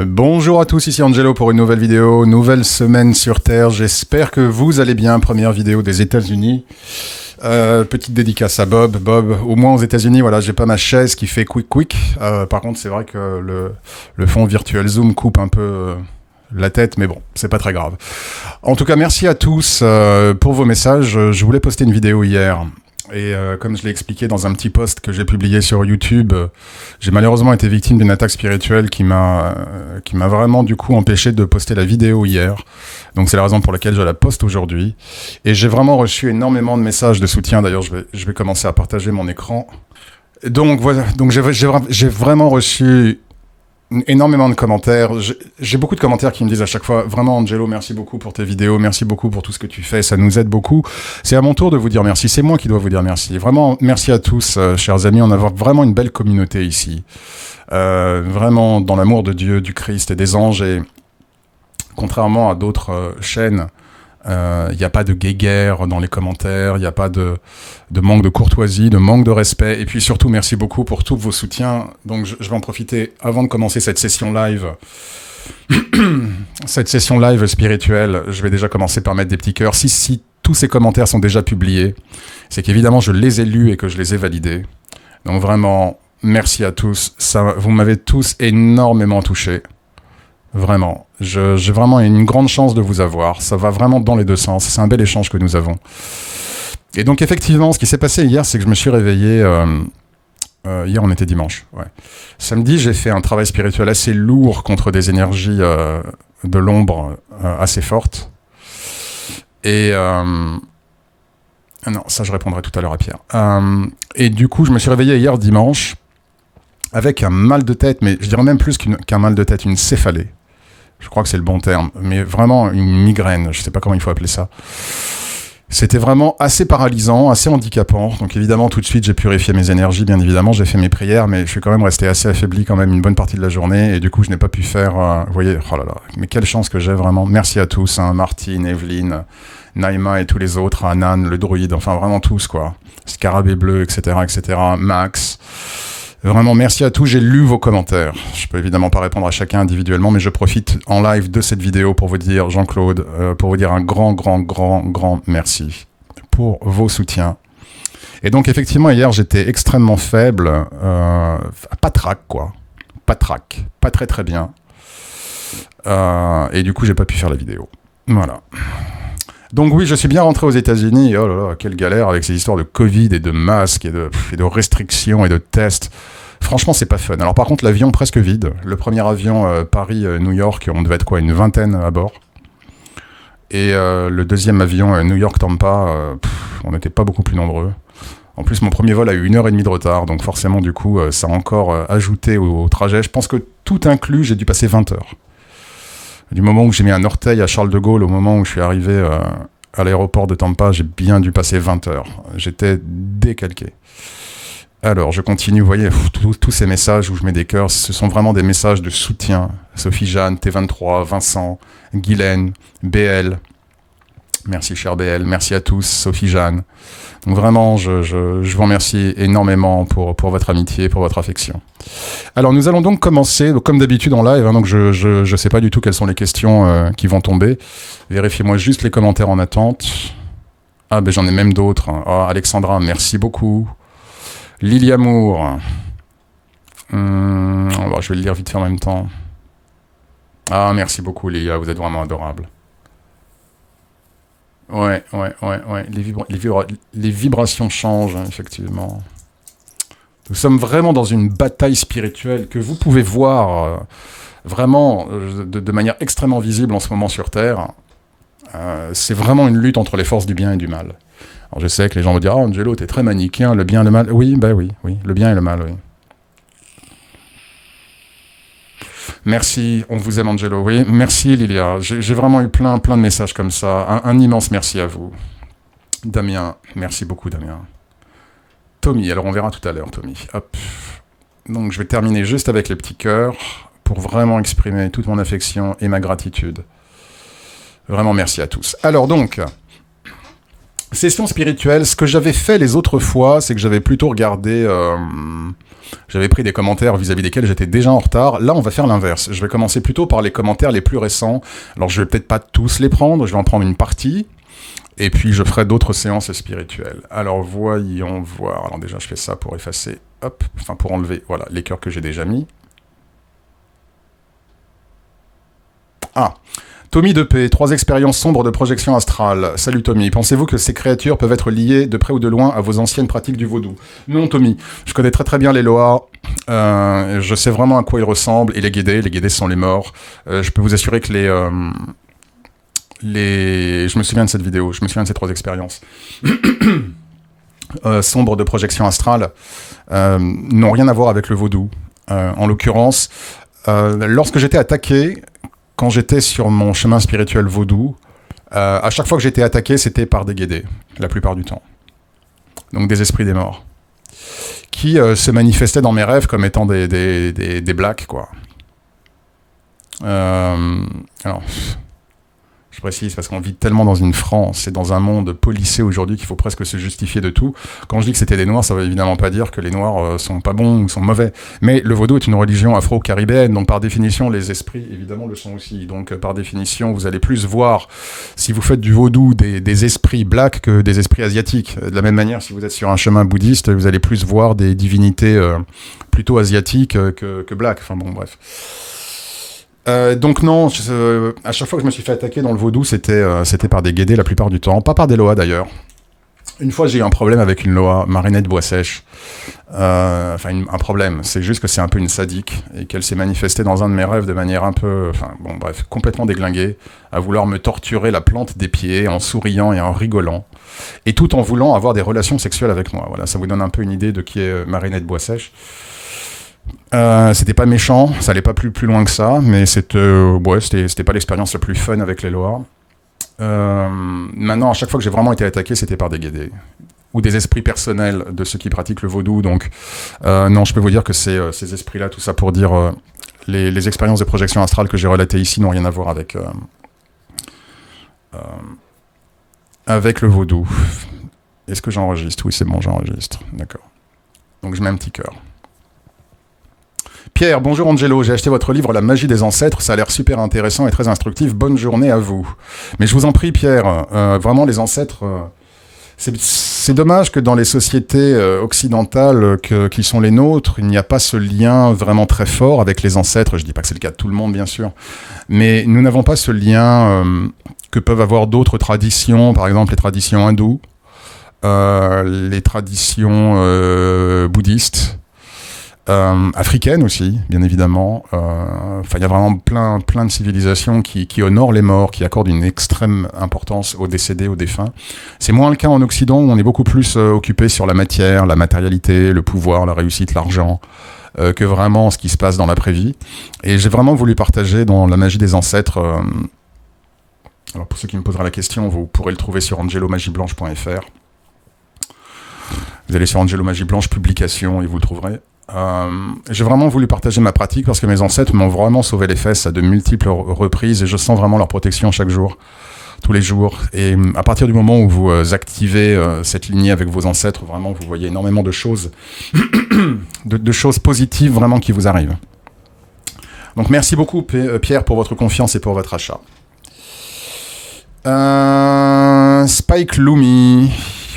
Bonjour à tous, ici Angelo pour une nouvelle vidéo, nouvelle semaine sur Terre. J'espère que vous allez bien. Première vidéo des États-Unis. Petite dédicace à Bob. Bob, au moins aux États-Unis, voilà, j'ai pas ma chaise qui fait quick. Par contre, c'est vrai que le fond virtuel Zoom coupe un peu la tête, mais bon, c'est pas très grave. En tout cas, merci à tous pour vos messages. Je voulais poster une vidéo hier. Et comme je l'ai expliqué dans un petit post que j'ai publié sur YouTube, j'ai malheureusement été victime d'une attaque spirituelle qui m'a vraiment du coup empêché de poster la vidéo hier. Donc c'est la raison pour laquelle je la poste aujourd'hui. Et j'ai vraiment reçu énormément de messages de soutien. D'ailleurs, je vais commencer à partager mon écran. Donc voilà, donc j'ai vraiment reçu énormément de commentaires. J'ai beaucoup de commentaires qui me disent à chaque fois, vraiment Angelo, merci beaucoup pour tes vidéos, merci beaucoup pour tout ce que tu fais, ça nous aide beaucoup. C'est à mon tour de vous dire merci, c'est moi qui dois vous dire merci. Vraiment, merci à tous, chers amis, on a vraiment une belle communauté ici. Vraiment dans l'amour de Dieu, du Christ et des anges. Et contrairement à d'autres chaînes, il n'y a pas de guéguerre dans les commentaires, il n'y a pas de manque de courtoisie, de manque de respect. Et puis surtout, merci beaucoup pour tous vos soutiens. Donc je vais en profiter avant de commencer cette session live. Cette session live spirituelle, je vais déjà commencer par mettre des petits cœurs. Si tous ces commentaires sont déjà publiés, c'est qu'évidemment je les ai lus et que je les ai validés. Donc vraiment, merci à tous. Vous m'avez tous énormément touché. Vraiment, j'ai vraiment une grande chance de vous avoir, ça va vraiment dans les deux sens, c'est un bel échange que nous avons. Et donc effectivement, ce qui s'est passé hier, c'est que je me suis réveillé, hier on était dimanche, ouais. Samedi, j'ai fait un travail spirituel assez lourd contre des énergies de l'ombre assez fortes. Et non, ça je répondrai tout à l'heure à Pierre. Et du coup, je me suis réveillé hier dimanche, avec un mal de tête, mais je dirais même plus qu'un mal de tête, une céphalée. Je crois que c'est le bon terme, mais vraiment une migraine, je sais pas comment il faut appeler ça. C'était vraiment assez paralysant, assez handicapant. Donc évidemment, tout de suite, j'ai purifié mes énergies, bien évidemment, j'ai fait mes prières, mais je suis quand même resté assez affaibli quand même une bonne partie de la journée, et du coup, je n'ai pas pu faire... vous voyez, oh là là, mais quelle chance que j'ai vraiment. Merci à tous, hein, Martine, Evelyne, Naïma et tous les autres, Anan, le druide, enfin vraiment tous, quoi. Scarabée bleu, etc., Max... Vraiment, merci à tous, j'ai lu vos commentaires. Je peux évidemment pas répondre à chacun individuellement, mais je profite en live de cette vidéo pour vous dire, Jean-Claude, pour vous dire un grand merci pour vos soutiens. Et donc, effectivement, hier, j'étais extrêmement faible, patraque, quoi. Patraque, pas très bien. Et du coup, j'ai pas pu faire la vidéo. Voilà. Donc oui, je suis bien rentré aux États-Unis. Oh là là, quelle galère avec ces histoires de Covid et de masques et de restrictions et de tests. Franchement, c'est pas fun. Alors par contre, l'avion presque vide. Le premier avion Paris-New York, on devait être quoi, une vingtaine à bord. Et le deuxième avion New York-Tampa, on n'était pas beaucoup plus nombreux. En plus, mon premier vol a eu 1h30 de retard, donc forcément, du coup, ça a encore ajouté au trajet. Je pense que tout inclus, j'ai dû passer 20 heures. Du moment où j'ai mis un orteil à Charles de Gaulle, au moment où je suis arrivé à l'aéroport de Tampa, j'ai bien dû passer 20 heures. J'étais décalqué. Alors, je continue, vous voyez, tous ces messages où je mets des cœurs, ce sont vraiment des messages de soutien. Sophie-Jeanne, T23, Vincent, Guylaine, BL. Merci, cher BL. Merci à tous, Sophie-Jeanne. Donc vraiment, je vous remercie énormément pour votre amitié, pour votre affection. Alors, nous allons donc commencer, donc, comme d'habitude en live, hein, donc je sais pas du tout quelles sont les questions qui vont tomber. Vérifiez-moi juste les commentaires en attente. Ah, ben j'en ai même d'autres. Hein. Oh, Alexandra, merci beaucoup. Lily Amour. Bon, je vais le lire vite fait en même temps. Ah, merci beaucoup, Lilia, vous êtes vraiment adorable. Ouais. Les vibrations changent, hein, effectivement. Nous sommes vraiment dans une bataille spirituelle que vous pouvez voir vraiment de manière extrêmement visible en ce moment sur Terre. C'est vraiment une lutte entre les forces du bien et du mal. Alors je sais que les gens vont dire « Ah, Angelo, t'es très manichéen, le bien et le mal. » Oui, oui, le bien et le mal, oui. Merci, on vous aime Angelo, oui. Merci Lilia, j'ai vraiment eu plein de messages comme ça. Un immense merci à vous. Damien, merci beaucoup Damien. Tommy, alors on verra tout à l'heure Tommy. Hop. Donc je vais terminer juste avec les petits cœurs pour vraiment exprimer toute mon affection et ma gratitude. Vraiment merci à tous. Alors donc, Session spirituelle, ce que j'avais fait les autres fois, c'est que j'avais plutôt regardé... j'avais pris des commentaires vis-à-vis desquels j'étais déjà en retard. Là, on va faire l'inverse. Je vais commencer plutôt par les commentaires les plus récents. Alors, je vais peut-être pas tous les prendre, je vais en prendre une partie. Et puis, je ferai d'autres séances spirituelles. Alors, voyons voir. Alors, déjà, je fais ça pour effacer, hop, enfin, pour enlever, voilà, les cœurs que j'ai déjà mis. Ah, Tommy Depé, 3 expériences sombres de projection astrale. Salut Tommy, pensez-vous que ces créatures peuvent être liées de près ou de loin à vos anciennes pratiques du vaudou? Non Tommy, je connais très très bien les Loas, je sais vraiment à quoi ils ressemblent, et les guédés sont les morts. Je peux vous assurer que je me souviens de cette vidéo, je me souviens de ces 3 expériences. Sombres de projection astrale n'ont rien à voir avec le vaudou. En l'occurrence, lorsque j'étais attaqué, quand j'étais sur mon chemin spirituel vaudou, à chaque fois que j'étais attaqué, c'était par des guédés, la plupart du temps. Donc des esprits des morts. Qui se manifestaient dans mes rêves comme étant des blacks, quoi. Alors, je précise parce qu'on vit tellement dans une France et dans un monde policé aujourd'hui qu'il faut presque se justifier de tout. Quand je dis que c'était des noirs, ça veut évidemment pas dire que les noirs sont pas bons ou sont mauvais. Mais le vaudou est une religion afro-caribéenne, donc par définition, les esprits évidemment le sont aussi. Donc par définition, vous allez plus voir, si vous faites du vaudou, des esprits blacks que des esprits asiatiques. De la même manière, si vous êtes sur un chemin bouddhiste, vous allez plus voir des divinités plutôt asiatiques que blacks. Enfin bon, bref. Donc non, à chaque fois que je me suis fait attaquer dans le vaudou, c'était par des guédés la plupart du temps, pas par des Loas d'ailleurs. Une fois, j'ai eu un problème avec une Loa, Marinette Boissèche. Enfin, un problème, c'est juste que c'est un peu une sadique et qu'elle s'est manifestée dans un de mes rêves de manière un peu, enfin bon bref, complètement déglinguée, à vouloir me torturer la plante des pieds en souriant et en rigolant, et tout en voulant avoir des relations sexuelles avec moi. Voilà, ça vous donne un peu une idée de qui est Marinette Boissèche. C'était pas méchant, ça allait pas plus loin que ça, mais c'était pas l'expérience la plus fun avec les Loas. Maintenant, à chaque fois que j'ai vraiment été attaqué, c'était par des guédés ou des esprits personnels de ceux qui pratiquent le vaudou. Donc, non, je peux vous dire que ces esprits-là, tout ça pour dire, les expériences de projection astrale que j'ai relatées ici n'ont rien à voir avec le vaudou. Est-ce que j'enregistre? Oui, c'est bon, j'enregistre. D'accord. Donc, je mets un petit cœur. Pierre, bonjour Angelo, j'ai acheté votre livre La magie des ancêtres, ça a l'air super intéressant et très instructif, bonne journée à vous. Mais je vous en prie Pierre, vraiment les ancêtres, c'est dommage que dans les sociétés occidentales qui sont les nôtres, il n'y a pas ce lien vraiment très fort avec les ancêtres, je dis pas que c'est le cas de tout le monde bien sûr, mais nous n'avons pas ce lien que peuvent avoir d'autres traditions, par exemple les traditions hindoues, les traditions bouddhistes, africaine aussi, bien évidemment. Enfin, il y a vraiment plein de civilisations qui honorent les morts, qui accordent une extrême importance aux décédés, aux défunts. C'est moins le cas en Occident, où on est beaucoup plus occupé sur la matière, la matérialité, le pouvoir, la réussite, l'argent, que vraiment ce qui se passe dans l'après-vie. Et j'ai vraiment voulu partager dans La magie des ancêtres. Alors pour ceux qui me poseraient la question, vous pourrez le trouver sur angelomagieblanche.fr. Vous allez sur Angelo Magie Blanche Publication et vous le trouverez. J'ai vraiment voulu partager ma pratique parce que mes ancêtres m'ont vraiment sauvé les fesses à de multiples reprises et je sens vraiment leur protection chaque jour, tous les jours. Et à partir du moment où vous activez cette lignée avec vos ancêtres, vraiment vous voyez énormément de choses, de choses positives vraiment qui vous arrivent. Donc merci beaucoup Pierre pour votre confiance et pour votre achat. Spike Lumi.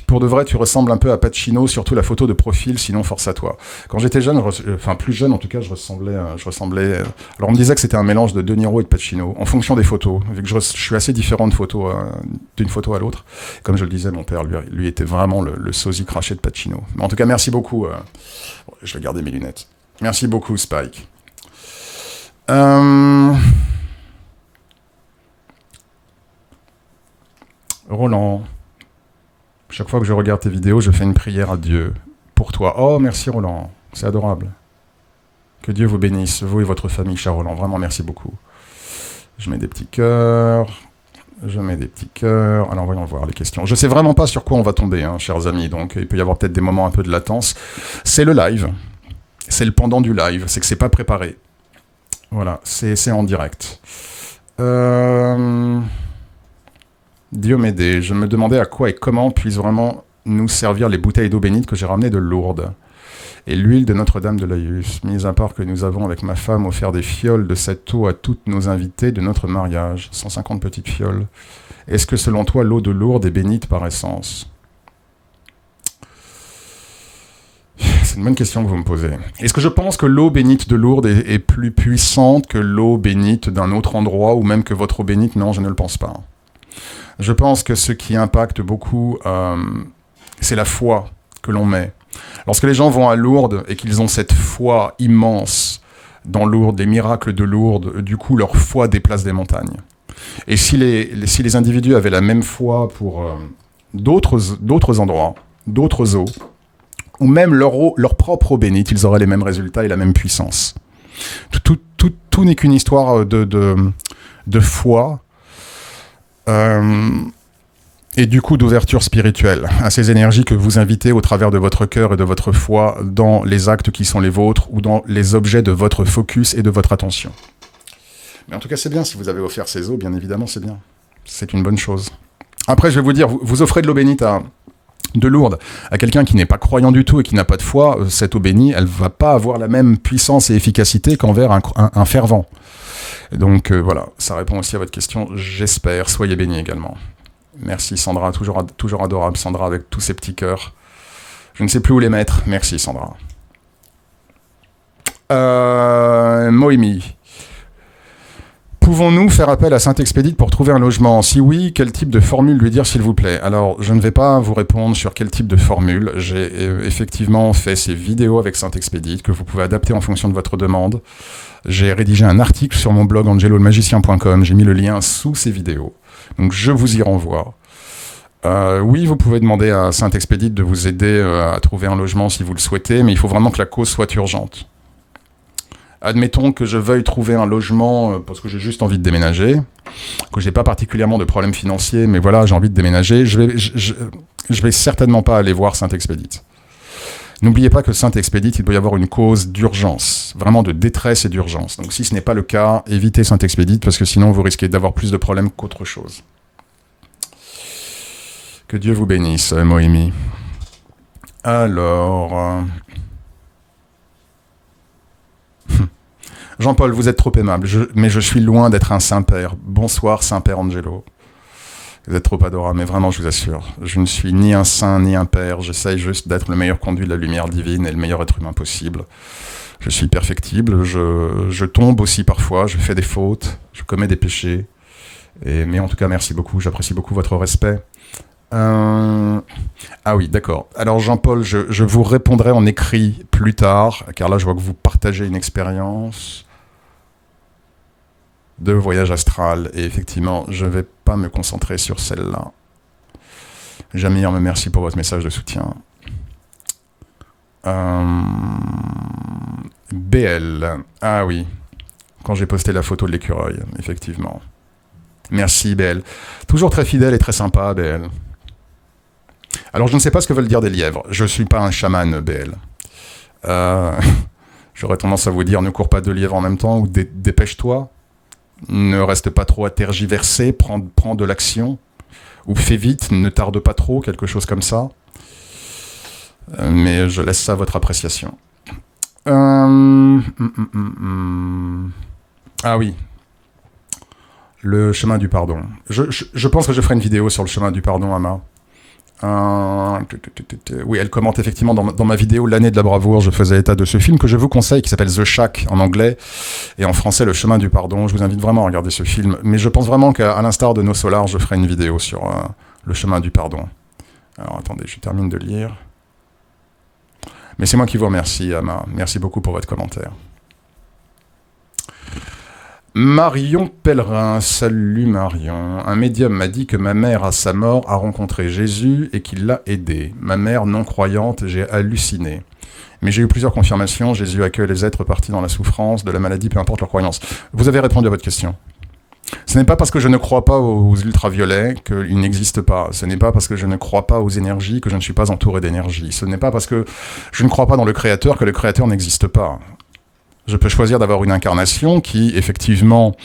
Pour de vrai, tu ressembles un peu à Pacino, surtout la photo de profil, sinon force à toi. Quand j'étais jeune, enfin plus jeune en tout cas, je ressemblais. Alors on me disait que c'était un mélange de De Niro et de Pacino, en fonction des photos, vu que je suis assez différent d'une photo à l'autre. Comme je le disais, mon père, lui était vraiment le sosie craché de Pacino. Mais en tout cas, merci beaucoup. Je vais garder mes lunettes. Merci beaucoup, Spike. Roland. Chaque fois que je regarde tes vidéos, je fais une prière à Dieu pour toi. Oh, merci Roland, c'est adorable. Que Dieu vous bénisse, vous et votre famille, cher Roland. Vraiment, merci beaucoup. Je mets des petits cœurs. Alors, voyons voir les questions. Je sais vraiment pas sur quoi on va tomber, hein, chers amis. Donc, il peut y avoir peut-être des moments un peu de latence. C'est le live. C'est le pendant du live. C'est que c'est pas préparé. Voilà, c'est en direct. Diomédée, je me demandais à quoi et comment puissent vraiment nous servir les bouteilles d'eau bénite que j'ai ramenées de Lourdes. Et l'huile de Notre-Dame de l'Aïus, mis à part que nous avons avec ma femme offert des fioles de cette eau à toutes nos invités de notre mariage, 150 petites fioles. Est-ce que selon toi l'eau de Lourdes est bénite par essence ? C'est une bonne question que vous me posez. Est-ce que je pense que l'eau bénite de Lourdes est plus puissante que l'eau bénite d'un autre endroit ou même que votre eau bénite ? Non, je ne le pense pas. Je pense que ce qui impacte beaucoup, c'est la foi que l'on met. Lorsque les gens vont à Lourdes et qu'ils ont cette foi immense dans Lourdes, les miracles de Lourdes, du coup leur foi déplace des montagnes. Et si les individus avaient la même foi pour d'autres endroits, d'autres eaux, ou même leur propre eau bénite, ils auraient les mêmes résultats et la même puissance. Tout n'est qu'une histoire de foi et du coup d'ouverture spirituelle à ces énergies que vous invitez au travers de votre cœur et de votre foi dans les actes qui sont les vôtres ou dans les objets de votre focus et de votre attention. Mais en tout cas, c'est bien si vous avez offert ces eaux, bien évidemment, c'est bien. C'est une bonne chose. Après, je vais vous dire, vous offrez de l'eau bénite de Lourdes à quelqu'un qui n'est pas croyant du tout et qui n'a pas de foi, cette eau bénie, elle va pas avoir la même puissance et efficacité qu'envers un fervent. Et donc voilà, ça répond aussi à votre question, j'espère. Soyez bénis également. Merci Sandra, toujours adorable Sandra avec tous ces petits cœurs. Je ne sais plus où les mettre. Merci Sandra. Moïmi. Pouvons-nous faire appel à Saint-Expédite pour trouver un logement ? Si oui, quel type de formule lui dire s'il vous plaît ? Alors, je ne vais pas vous répondre sur quel type de formule. J'ai effectivement fait ces vidéos avec Saint-Expédite que vous pouvez adapter en fonction de votre demande. J'ai rédigé un article sur mon blog angelolmagicien.com. J'ai mis le lien sous ces vidéos. Donc, je vous y renvoie. Oui, vous pouvez demander à Saint-Expédite de vous aider à trouver un logement si vous le souhaitez, mais il faut vraiment que la cause soit urgente. Admettons que je veuille trouver un logement parce que j'ai juste envie de déménager, que j'ai pas particulièrement de problème financier, mais voilà, j'ai envie de déménager, je vais certainement pas aller voir Saint-Expédite. N'oubliez pas que Saint-Expédite, il doit y avoir une cause d'urgence, vraiment de détresse et d'urgence. Donc si ce n'est pas le cas, évitez Saint-Expédite parce que sinon vous risquez d'avoir plus de problèmes qu'autre chose. Que Dieu vous bénisse, Moïmi. Alors... Jean-Paul, vous êtes trop aimable, mais je suis loin d'être un Saint-Père. Bonsoir, Saint-Père Angelo. Vous êtes trop adorable, mais vraiment, je vous assure. Je ne suis ni un saint, ni un père. J'essaye juste d'être le meilleur conduit de la lumière divine et le meilleur être humain possible. Je suis perfectible, je tombe aussi parfois, je fais des fautes, je commets des péchés. Mais en tout cas, merci beaucoup, j'apprécie beaucoup votre respect. Ah oui, d'accord. Alors Jean-Paul, je vous répondrai en écrit plus tard, car là je vois que vous partagez une expérience de voyage astral, et effectivement, je ne vais pas me concentrer sur celle-là. Jamir, merci pour votre message de soutien. BL, ah oui, quand j'ai posté la photo de l'écureuil, effectivement. Merci BL. Toujours très fidèle et très sympa, BL. Alors je ne sais pas ce que veulent dire des lièvres. Je ne suis pas un chaman, BL. J'aurais tendance à vous dire, ne cours pas deux lièvres en même temps, ou dépêche-toi. Ne reste pas trop à tergiverser, prends de l'action. Ou fais vite, ne tarde pas trop, quelque chose comme ça. Mais je laisse ça à votre appréciation. Ah oui. Le chemin du pardon. Je pense que je ferai une vidéo sur le chemin du pardon, Ama. Oui, elle commente effectivement dans ma vidéo L'année de la bravoure. Je faisais état de ce film que je vous conseille, qui s'appelle The Shack en anglais, et en français Le chemin du pardon. Je vous invite vraiment à regarder ce film. Mais je pense vraiment qu'à l'instar de Nos Solars, je ferai une vidéo sur le chemin du pardon. Alors attendez, je termine de lire. Mais c'est moi qui vous remercie, Ama. Merci beaucoup pour votre commentaire. Marion Pellerin, salut Marion. Un médium m'a dit que ma mère, à sa mort, a rencontré Jésus et qu'il l'a aidée. Ma mère, non croyante, j'ai halluciné. Mais j'ai eu plusieurs confirmations. Jésus accueille les êtres partis dans la souffrance, de la maladie, peu importe leur croyance. Vous avez répondu à votre question. Ce n'est pas parce que je ne crois pas aux ultraviolets qu'ils n'existent pas. Ce n'est pas parce que je ne crois pas aux énergies que je ne suis pas entouré d'énergie. Ce n'est pas parce que je ne crois pas dans le Créateur que le Créateur n'existe pas. Je peux choisir d'avoir une incarnation qui, effectivement,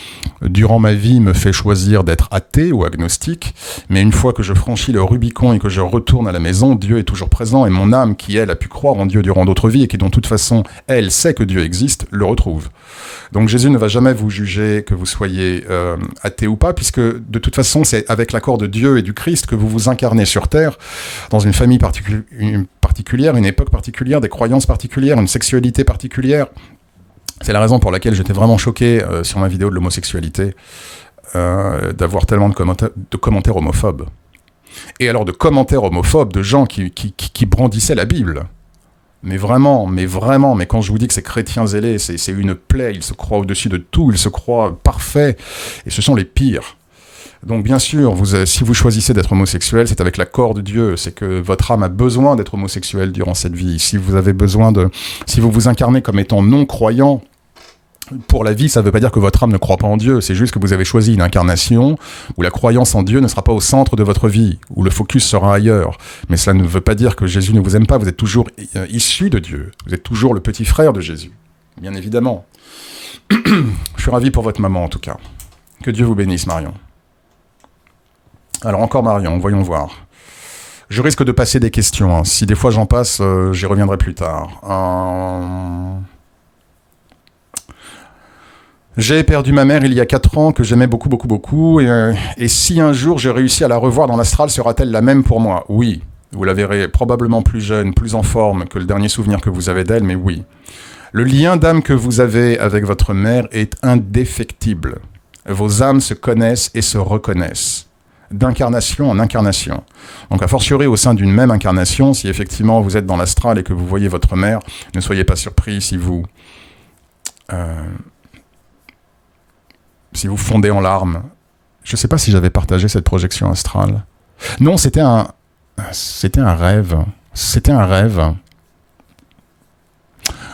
durant ma vie, me fait choisir d'être athée ou agnostique. Mais une fois que je franchis le Rubicon et que je retourne à la maison, Dieu est toujours présent. Et mon âme, qui, elle, a pu croire en Dieu durant d'autres vies et qui, de toute façon, elle sait que Dieu existe, le retrouve. Donc Jésus ne va jamais vous juger que vous soyez athée ou pas, puisque, de toute façon, c'est avec l'accord de Dieu et du Christ que vous vous incarnez sur Terre, dans une famille particulière, une époque particulière, des croyances particulières, une sexualité particulière. C'est la raison pour laquelle j'étais vraiment choqué sur ma vidéo de l'homosexualité, d'avoir tellement de commentaires homophobes. Et alors de commentaires homophobes de gens qui brandissaient la Bible. Mais vraiment, mais quand je vous dis que ces chrétiens zélés, c'est une plaie, ils se croient au-dessus de tout, ils se croient parfaits, et ce sont les pires. Donc bien sûr, si vous choisissez d'être homosexuel, c'est avec l'accord de Dieu, c'est que votre âme a besoin d'être homosexuel durant cette vie. Si vous vous incarnez comme étant non-croyant pour la vie, ça ne veut pas dire que votre âme ne croit pas en Dieu, c'est juste que vous avez choisi une incarnation où la croyance en Dieu ne sera pas au centre de votre vie, où le focus sera ailleurs. Mais cela ne veut pas dire que Jésus ne vous aime pas, vous êtes toujours issu de Dieu, vous êtes toujours le petit frère de Jésus, bien évidemment. Je suis ravi pour votre maman en tout cas. Que Dieu vous bénisse, Marion. Alors encore Marion, voyons voir. Je risque de passer des questions. Hein. Si des fois j'en passe, j'y reviendrai plus tard. J'ai perdu ma mère il y a 4 ans, que j'aimais beaucoup. Et si un jour j'ai réussi à la revoir dans l'astral, sera-t-elle la même pour moi? Oui. Vous la verrez probablement plus jeune, plus en forme que le dernier souvenir que vous avez d'elle, mais oui. Le lien d'âme que vous avez avec votre mère est indéfectible. Vos âmes se connaissent et se reconnaissent. D'incarnation en incarnation. Donc a fortiori au sein d'une même incarnation, si effectivement vous êtes dans l'astral et que vous voyez votre mère, ne soyez pas surpris si vous fondez en larmes. Je ne sais pas si j'avais partagé cette projection astrale. Non, c'était un rêve. C'était un rêve.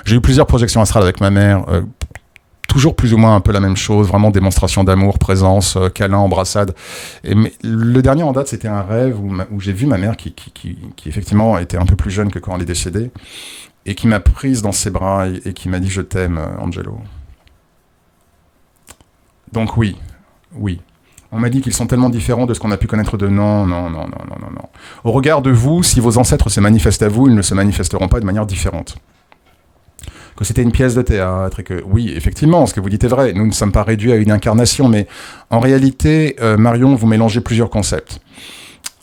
J'ai eu plusieurs projections astrales avec ma mère, toujours plus ou moins un peu la même chose, vraiment démonstration d'amour, présence, câlin, embrassade. Mais le dernier en date, c'était un rêve où j'ai vu ma mère qui effectivement était un peu plus jeune que quand elle est décédée, et qui m'a prise dans ses bras et qui m'a dit « Je t'aime, Angelo ». Donc oui. On m'a dit qu'ils sont tellement différents de ce qu'on a pu connaître de non. Au regard de vous, si vos ancêtres se manifestent à vous, ils ne se manifesteront pas de manière différente. Que c'était une pièce de théâtre et que, oui, effectivement, ce que vous dites est vrai, nous ne sommes pas réduits à une incarnation, mais en réalité, Marion, vous mélangez plusieurs concepts.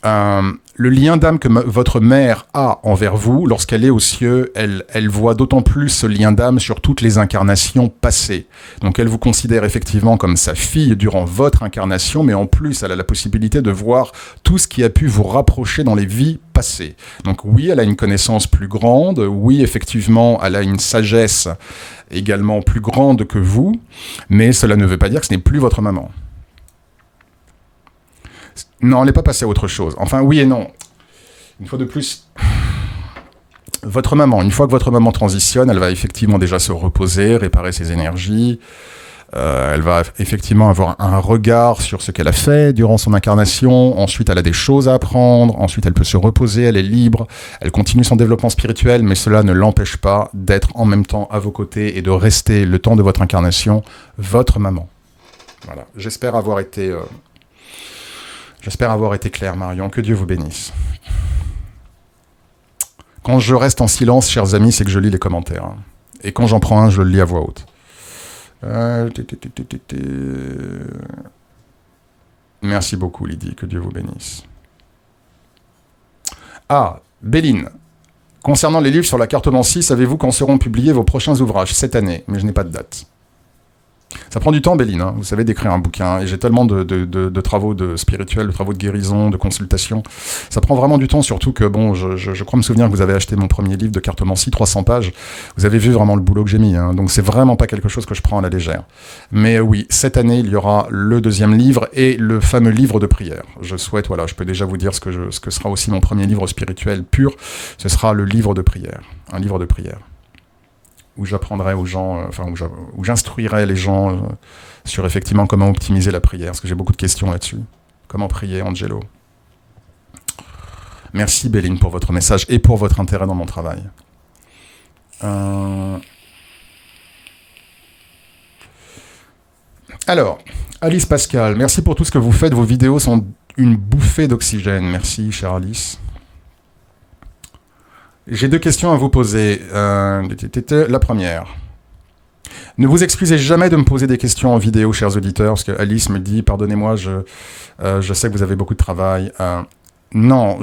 Le lien d'âme que votre mère a envers vous, lorsqu'elle est aux cieux, elle voit d'autant plus ce lien d'âme sur toutes les incarnations passées. Donc elle vous considère effectivement comme sa fille durant votre incarnation, mais en plus elle a la possibilité de voir tout ce qui a pu vous rapprocher dans les vies passées. Donc oui, elle a une connaissance plus grande, oui, effectivement, elle a une sagesse également plus grande que vous, mais cela ne veut pas dire que ce n'est plus votre maman. Non, elle n'est pas passée à autre chose. Enfin, oui et non. Une fois de plus, votre maman, une fois que votre maman transitionne, elle va effectivement déjà se reposer, réparer ses énergies. Elle va effectivement avoir un regard sur ce qu'elle a fait durant son incarnation. Ensuite, elle a des choses à apprendre. Ensuite, elle peut se reposer, elle est libre. Elle continue son développement spirituel, mais cela ne l'empêche pas d'être en même temps à vos côtés et de rester le temps de votre incarnation votre maman. Voilà. J'espère avoir été clair, Marion. Que Dieu vous bénisse. Quand je reste en silence, chers amis, c'est que je lis les commentaires. Hein. Et quand j'en prends un, je le lis à voix haute. Merci beaucoup, Lydie. Que Dieu vous bénisse. Ah, Béline. Concernant les livres sur la cartomancie, savez-vous quand seront publiés vos prochains ouvrages? Cette année, mais je n'ai pas de date. Ça prend du temps, Béline, hein, vous savez, d'écrire un bouquin. Et j'ai tellement de travaux spirituels, de travaux de guérison, de consultation. Ça prend vraiment du temps, surtout que, bon, je crois me souvenir que vous avez acheté mon premier livre de cartomancie, 300 pages. Vous avez vu vraiment le boulot que j'ai mis. Hein, donc c'est vraiment pas quelque chose que je prends à la légère. Mais oui, cette année, il y aura le 2e livre et le fameux livre de prière. Je souhaite, voilà, je peux déjà vous dire ce que sera aussi mon premier livre spirituel pur. Ce sera le livre de prière. Un livre de prière. Où j'apprendrai aux gens, où j'instruirai les gens sur effectivement comment optimiser la prière, parce que j'ai beaucoup de questions là-dessus. Comment prier, Angelo? Merci, Béline, pour votre message et pour votre intérêt dans mon travail. Alors, Alice Pascal, merci pour tout ce que vous faites. Vos vidéos sont une bouffée d'oxygène. Merci, chère Alice. J'ai 2 questions à vous poser. La première. Ne vous excusez jamais de me poser des questions en vidéo, chers auditeurs, parce que Alice me dit, pardonnez-moi, je sais que vous avez beaucoup de travail. Non,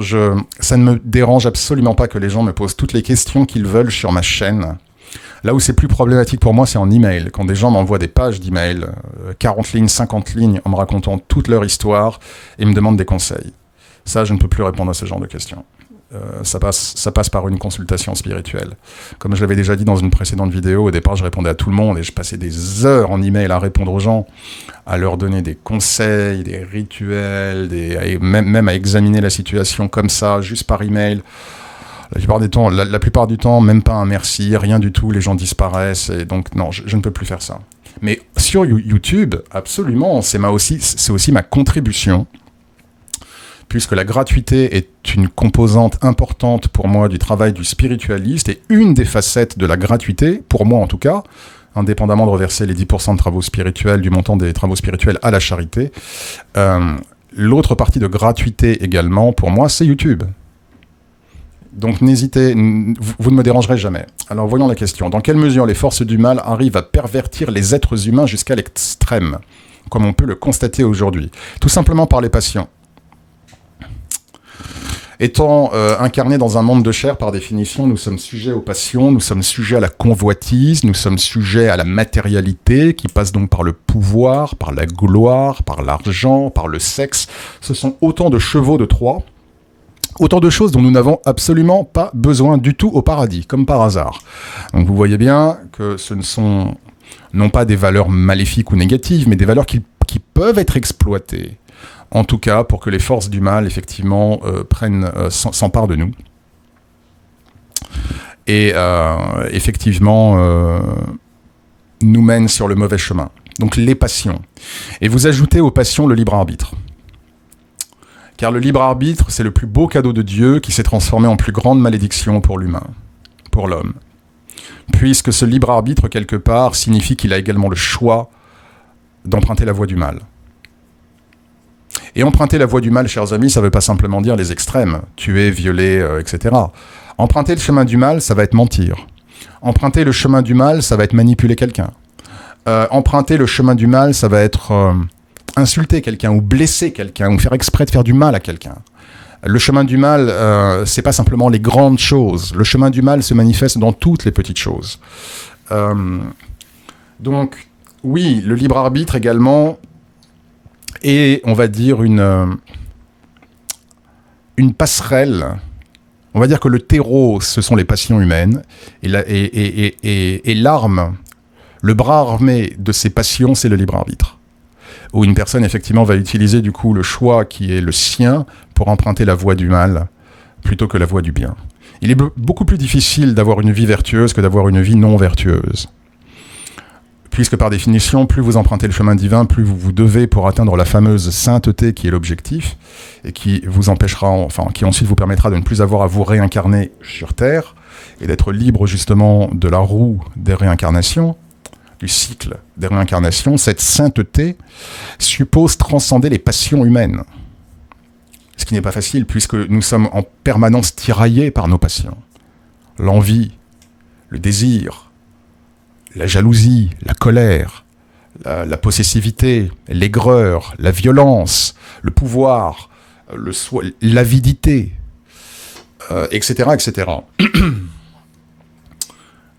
ça ne me dérange absolument pas que les gens me posent toutes les questions qu'ils veulent sur ma chaîne. Là où c'est plus problématique pour moi, c'est en email. Quand des gens m'envoient des pages d'email, 40 lignes, 50 lignes, en me racontant toute leur histoire et me demandent des conseils. Ça, je ne peux plus répondre à ce genre de questions. Ça passe par une consultation spirituelle. Comme je l'avais déjà dit dans une précédente vidéo, au départ, je répondais à tout le monde et je passais des heures en email à répondre aux gens, à leur donner des conseils, des rituels, même à examiner la situation comme ça, juste par email. La plupart du temps, même pas un merci, rien du tout, les gens disparaissent, et donc non, je ne peux plus faire ça. Mais sur YouTube, absolument, c'est aussi ma contribution, puisque la gratuité est une composante importante pour moi du travail du spiritualiste, et une des facettes de la gratuité, pour moi en tout cas, indépendamment de reverser les 10% de travaux spirituels, du montant des travaux spirituels à la charité, l'autre partie de gratuité également, pour moi, c'est YouTube. Donc n'hésitez, vous ne me dérangerez jamais. Alors voyons la question. Dans quelle mesure les forces du mal arrivent à pervertir les êtres humains jusqu'à l'extrême, comme on peut le constater aujourd'hui? Tout simplement par les passions. Étant incarnés dans un monde de chair, par définition, nous sommes sujets aux passions, nous sommes sujets à la convoitise, nous sommes sujets à la matérialité, qui passe donc par le pouvoir, par la gloire, par l'argent, par le sexe. Ce sont autant de chevaux de Troie, autant de choses dont nous n'avons absolument pas besoin du tout au paradis, comme par hasard. Donc vous voyez bien que ce ne sont non pas des valeurs maléfiques ou négatives, mais des valeurs qui peuvent être exploitées. En tout cas, pour que les forces du mal, effectivement, s'emparent de nous. Et effectivement, nous mènent sur le mauvais chemin. Donc les passions. Et vous ajoutez aux passions le libre arbitre. Car le libre arbitre, c'est le plus beau cadeau de Dieu qui s'est transformé en plus grande malédiction pour l'humain, pour l'homme. Puisque ce libre arbitre, quelque part, signifie qu'il a également le choix d'emprunter la voie du mal. Et emprunter la voie du mal, chers amis, ça ne veut pas simplement dire les extrêmes, tuer, violer, etc. Emprunter le chemin du mal, ça va être mentir. Emprunter le chemin du mal, ça va être manipuler quelqu'un. Emprunter le chemin du mal, ça va être insulter quelqu'un ou blesser quelqu'un ou faire exprès de faire du mal à quelqu'un. Le chemin du mal, c'est pas simplement les grandes choses. Le chemin du mal se manifeste dans toutes les petites choses. Donc, oui, le libre arbitre également est, on va dire, une passerelle. On va dire que le terreau, ce sont les passions humaines, et l'arme, le bras armé de ces passions, c'est le libre arbitre. Où une personne, effectivement, va utiliser du coup le choix qui est le sien pour emprunter la voie du mal plutôt que la voie du bien. Il est beaucoup plus difficile d'avoir une vie vertueuse que d'avoir une vie non vertueuse. Puisque par définition, plus vous empruntez le chemin divin, plus vous devez pour atteindre la fameuse sainteté qui est l'objectif et qui vous empêchera, enfin, qui ensuite vous permettra de ne plus avoir à vous réincarner sur Terre et d'être libre justement de la roue des réincarnations, du cycle des réincarnations. Cette sainteté suppose transcender les passions humaines. Ce qui n'est pas facile puisque nous sommes en permanence tiraillés par nos passions. L'envie, le désir, la jalousie, la colère, la possessivité, l'aigreur, la violence, le pouvoir, l'avidité, etc., etc.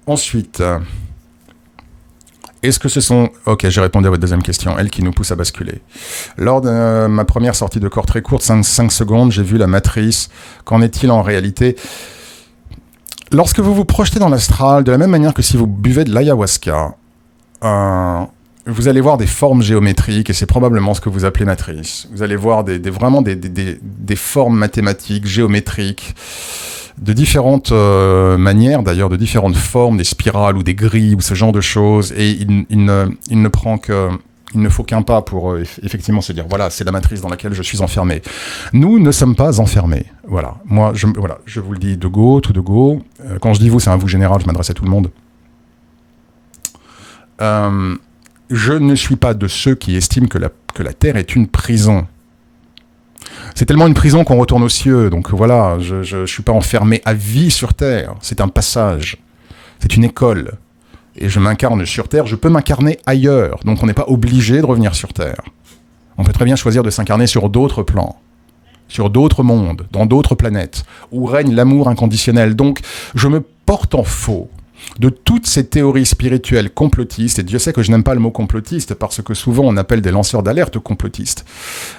Ensuite, est-ce que ce sont... Ok, j'ai répondu à votre deuxième question, elle qui nous pousse à basculer. Lors de ma première sortie de corps très courte, 5 secondes, j'ai vu la matrice. Qu'en est-il en réalité ? Lorsque vous vous projetez dans l'astral, de la même manière que si vous buvez de l'ayahuasca, vous allez voir des formes géométriques, et c'est probablement ce que vous appelez matrice. Vous allez voir vraiment des formes mathématiques, géométriques, de différentes manières, d'ailleurs, de différentes formes, des spirales ou des grilles ou ce genre de choses, et il ne faut qu'un pas pour effectivement se dire, voilà, c'est la matrice dans laquelle je suis enfermé. Nous ne sommes pas enfermés. Voilà. Moi, je vous le dis de go, tout de go. Quand je dis vous, c'est un vous général, je m'adresse à tout le monde. je ne suis pas de ceux qui estiment que la Terre est une prison. C'est tellement une prison qu'on retourne aux cieux. Donc voilà, je ne suis pas enfermé à vie sur Terre. C'est un passage. C'est une école. Et je m'incarne sur Terre. Je peux m'incarner ailleurs. Donc on n'est pas obligé de revenir sur Terre. On peut très bien choisir de s'incarner sur d'autres plans, sur d'autres mondes, dans d'autres planètes, où règne l'amour inconditionnel. Donc je me porte en faux de toutes ces théories spirituelles complotistes. Et Dieu sait que je n'aime pas le mot complotiste, parce que souvent on appelle des lanceurs d'alerte complotistes.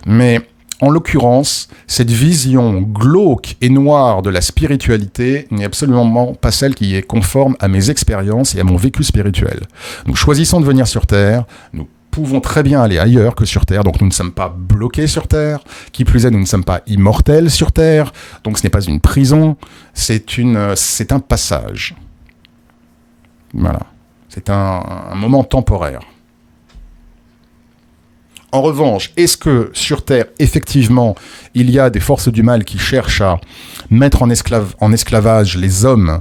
Mais en l'occurrence, cette vision glauque et noire de la spiritualité n'est absolument pas celle qui est conforme à mes expériences et à mon vécu spirituel. Donc choisissons de venir sur Terre, nous pouvons très bien aller ailleurs que sur Terre, donc nous ne sommes pas bloqués sur Terre, qui plus est, nous ne sommes pas immortels sur Terre, donc ce n'est pas une prison, c'est un passage. Voilà, c'est un moment temporaire. En revanche, est-ce que sur Terre, effectivement, il y a des forces du mal qui cherchent à mettre en esclavage les hommes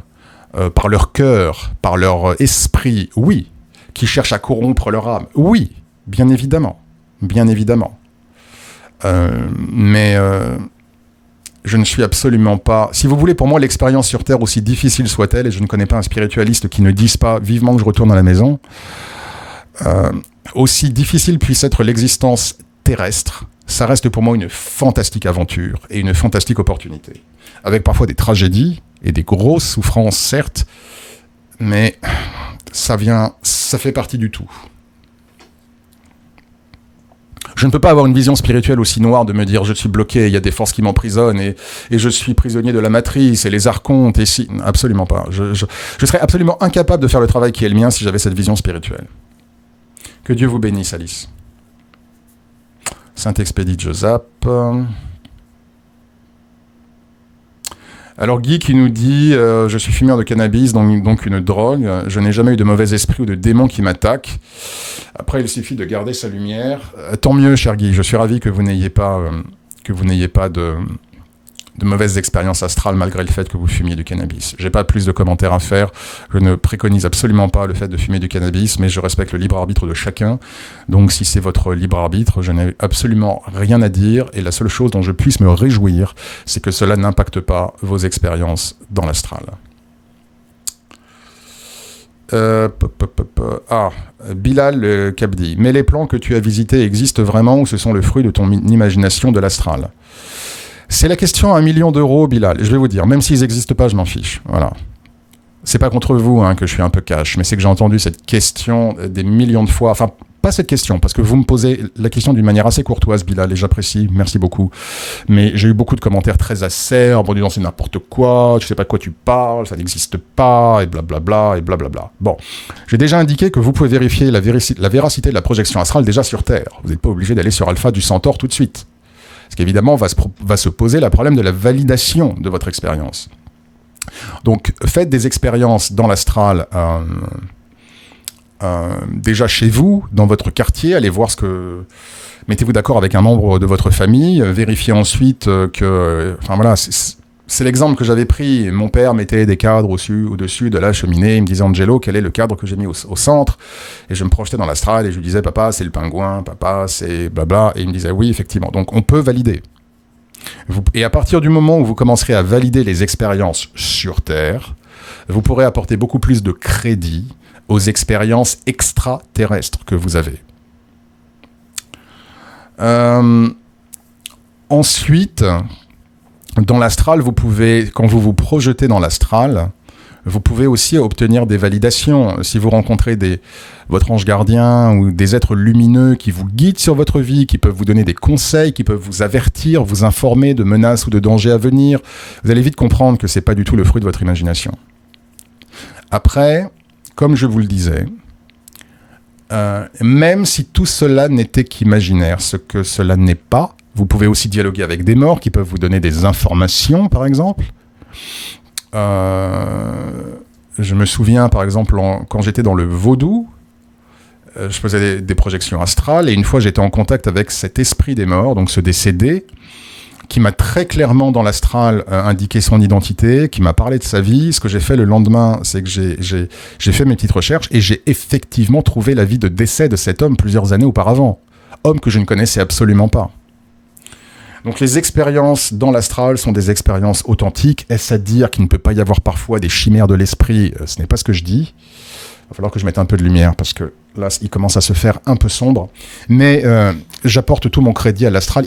par leur cœur, par leur esprit? Oui. Qui cherchent à corrompre leur âme? Oui, bien évidemment. Bien évidemment. Mais je ne suis absolument pas... Si vous voulez, pour moi, l'expérience sur Terre, aussi difficile soit-elle, et je ne connais pas un spiritualiste qui ne dise pas vivement que je retourne à la maison... aussi difficile puisse être l'existence terrestre, ça reste pour moi une fantastique aventure et une fantastique opportunité. Avec parfois des tragédies et des grosses souffrances, certes, mais ça fait partie du tout. Je ne peux pas avoir une vision spirituelle aussi noire de me dire je suis bloqué, il y a des forces qui m'emprisonnent et je suis prisonnier de la matrice et les archontes et si... Absolument pas. Je serais absolument incapable de faire le travail qui est le mien si j'avais cette vision spirituelle. Que Dieu vous bénisse, Alice. Saint-Expédite, je zappe. Alors Guy qui nous dit je suis fumeur de cannabis, donc une drogue. Je n'ai jamais eu de mauvais esprit ou de démon qui m'attaque. Après, il suffit de garder sa lumière. Tant mieux, cher Guy. Je suis ravi que vous n'ayez pas de mauvaises expériences astrales malgré le fait que vous fumiez du cannabis. J'ai pas plus de commentaires à faire. Je ne préconise absolument pas le fait de fumer du cannabis, mais je respecte le libre arbitre de chacun. Donc si c'est votre libre arbitre, je n'ai absolument rien à dire. Et la seule chose dont je puisse me réjouir, c'est que cela n'impacte pas vos expériences dans l'astral. Bilal Kabdi. Mais les plans que tu as visités existent vraiment ou ce sont le fruit de ton imagination de l'astral? C'est la question à 1 million d'euros, Bilal. Je vais vous dire, même s'ils n'existent pas, je m'en fiche. Voilà. C'est pas contre vous que je suis un peu cash, mais c'est que j'ai entendu cette question des millions de fois. Enfin, pas cette question, parce que vous me posez la question d'une manière assez courtoise, Bilal, et j'apprécie, merci beaucoup. Mais j'ai eu beaucoup de commentaires très acerbes en disant c'est n'importe quoi, tu sais pas de quoi tu parles, ça n'existe pas, et blablabla, et blablabla. Bon, j'ai déjà indiqué que vous pouvez vérifier la véracité de la projection astrale déjà sur Terre. Vous n'êtes pas obligé d'aller sur Alpha du Centaure tout de suite. Parce qu'évidemment, va se poser le problème de la validation de votre expérience. Donc, faites des expériences dans l'astral, déjà chez vous, dans votre quartier, allez voir mettez-vous d'accord avec un membre de votre famille, vérifiez ensuite que... Enfin voilà, c'est l'exemple que j'avais pris. Mon père mettait des cadres au-dessus de la cheminée. Il me disait, Angelo, quel est le cadre que j'ai mis au centre? Et je me projetais dans l'astral et je lui disais, papa, c'est le pingouin, papa, c'est blabla. Et il me disait, oui, effectivement. Donc, on peut valider. Et à partir du moment où vous commencerez à valider les expériences sur Terre, vous pourrez apporter beaucoup plus de crédit aux expériences extraterrestres que vous avez. Ensuite... Dans l'astral, quand vous vous projetez dans l'astral, vous pouvez aussi obtenir des validations. Si vous rencontrez votre ange gardien ou des êtres lumineux qui vous guident sur votre vie, qui peuvent vous donner des conseils, qui peuvent vous avertir, vous informer de menaces ou de dangers à venir, vous allez vite comprendre que ce n'est pas du tout le fruit de votre imagination. Après, comme je vous le disais, même si tout cela n'était qu'imaginaire, ce que cela n'est pas, vous pouvez aussi dialoguer avec des morts qui peuvent vous donner des informations, par exemple. Je me souviens, par exemple, quand j'étais dans le vaudou, je faisais des projections astrales, et une fois j'étais en contact avec cet esprit des morts, donc ce décédé, qui m'a très clairement dans l'astral indiqué son identité, qui m'a parlé de sa vie. Ce que j'ai fait le lendemain, c'est que j'ai fait mes petites recherches et j'ai effectivement trouvé la vie de décès de cet homme plusieurs années auparavant. Homme que je ne connaissais absolument pas. Donc les expériences dans l'astral sont des expériences authentiques. Est-ce à dire qu'il ne peut pas y avoir parfois des chimères de l'esprit ? Ce n'est pas ce que je dis. Il va falloir que je mette un peu de lumière parce que là, il commence à se faire un peu sombre. Mais j'apporte tout mon crédit à l'astral.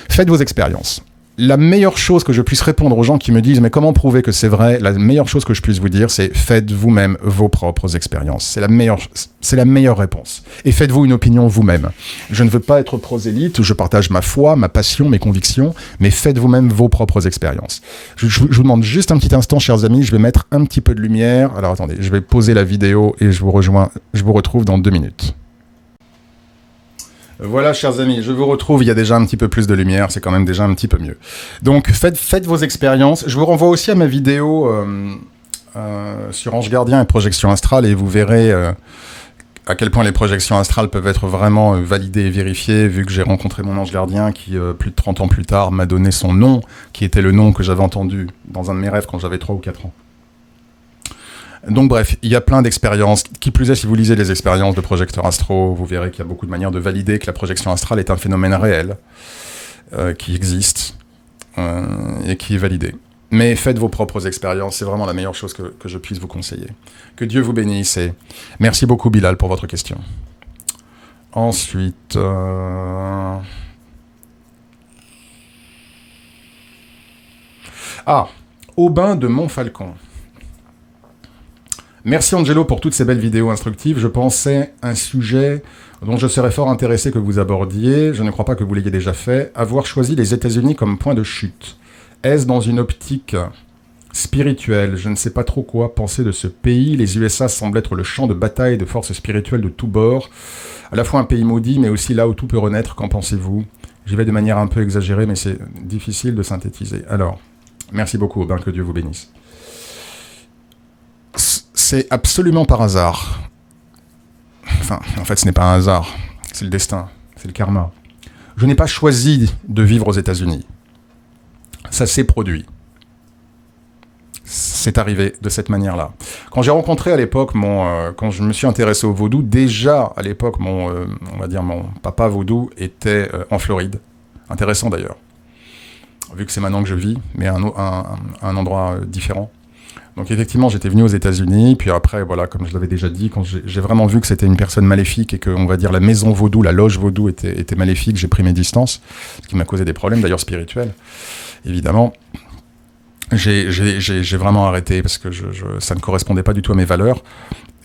Faites vos expériences. La meilleure chose que je puisse répondre aux gens qui me disent « Mais comment prouver que c'est vrai ?» La meilleure chose que je puisse vous dire, c'est « Faites vous-même vos propres expériences. » C'est la meilleure réponse. Et faites-vous une opinion vous-même. Je ne veux pas être prosélyte, je partage ma foi, ma passion, mes convictions, mais faites vous-même vos propres expériences. Je vous demande juste un petit instant, chers amis, je vais mettre un petit peu de lumière. Alors attendez, je vais poser la vidéo et je vous retrouve dans 2 minutes. Voilà, chers amis, je vous retrouve, il y a déjà un petit peu plus de lumière, c'est quand même déjà un petit peu mieux. Donc, faites vos expériences. Je vous renvoie aussi à ma vidéo sur Ange Gardien et projection astrale, et vous verrez à quel point les projections astrales peuvent être vraiment validées et vérifiées, vu que j'ai rencontré mon ange gardien qui, plus de 30 ans plus tard, m'a donné son nom, qui était le nom que j'avais entendu dans un de mes rêves quand j'avais 3 ou 4 ans. Donc bref, il y a plein d'expériences. Qui plus est, si vous lisez les expériences de projecteurs astraux, vous verrez qu'il y a beaucoup de manières de valider que la projection astrale est un phénomène réel, qui existe, et qui est validé. Mais faites vos propres expériences, c'est vraiment la meilleure chose que je puisse vous conseiller. Que Dieu vous bénisse et merci beaucoup Bilal pour votre question. Ensuite... Aubin de Montfalcon. Merci Angelo pour toutes ces belles vidéos instructives. Je pensais un sujet dont je serais fort intéressé que vous abordiez. Je ne crois pas que vous l'ayez déjà fait. Avoir choisi les États-Unis comme point de chute. Est-ce dans une optique spirituelle? Je ne sais pas trop quoi penser de ce pays. Les USA semblent être le champ de bataille de forces spirituelles de tous bords. À la fois un pays maudit, mais aussi là où tout peut renaître. Qu'en pensez-vous? J'y vais de manière un peu exagérée, mais c'est difficile de synthétiser. Alors, merci beaucoup Aubin, que Dieu vous bénisse. C'est absolument par hasard. Enfin, en fait, ce n'est pas un hasard. C'est le destin. C'est le karma. Je n'ai pas choisi de vivre aux États-Unis. Ça s'est produit. C'est arrivé de cette manière-là. Quand j'ai rencontré à l'époque quand je me suis intéressé au vaudou, déjà à l'époque, on va dire mon papa vaudou était en Floride. Intéressant d'ailleurs. Vu que c'est maintenant que je vis, mais à un endroit différent. Donc effectivement, j'étais venu aux États-Unis, puis après, voilà, comme je l'avais déjà dit, quand j'ai vraiment vu que c'était une personne maléfique et que, on va dire, la maison vaudou, la loge vaudou était maléfique, j'ai pris mes distances, ce qui m'a causé des problèmes, d'ailleurs spirituels, évidemment. J'ai vraiment arrêté parce que ça ne correspondait pas du tout à mes valeurs.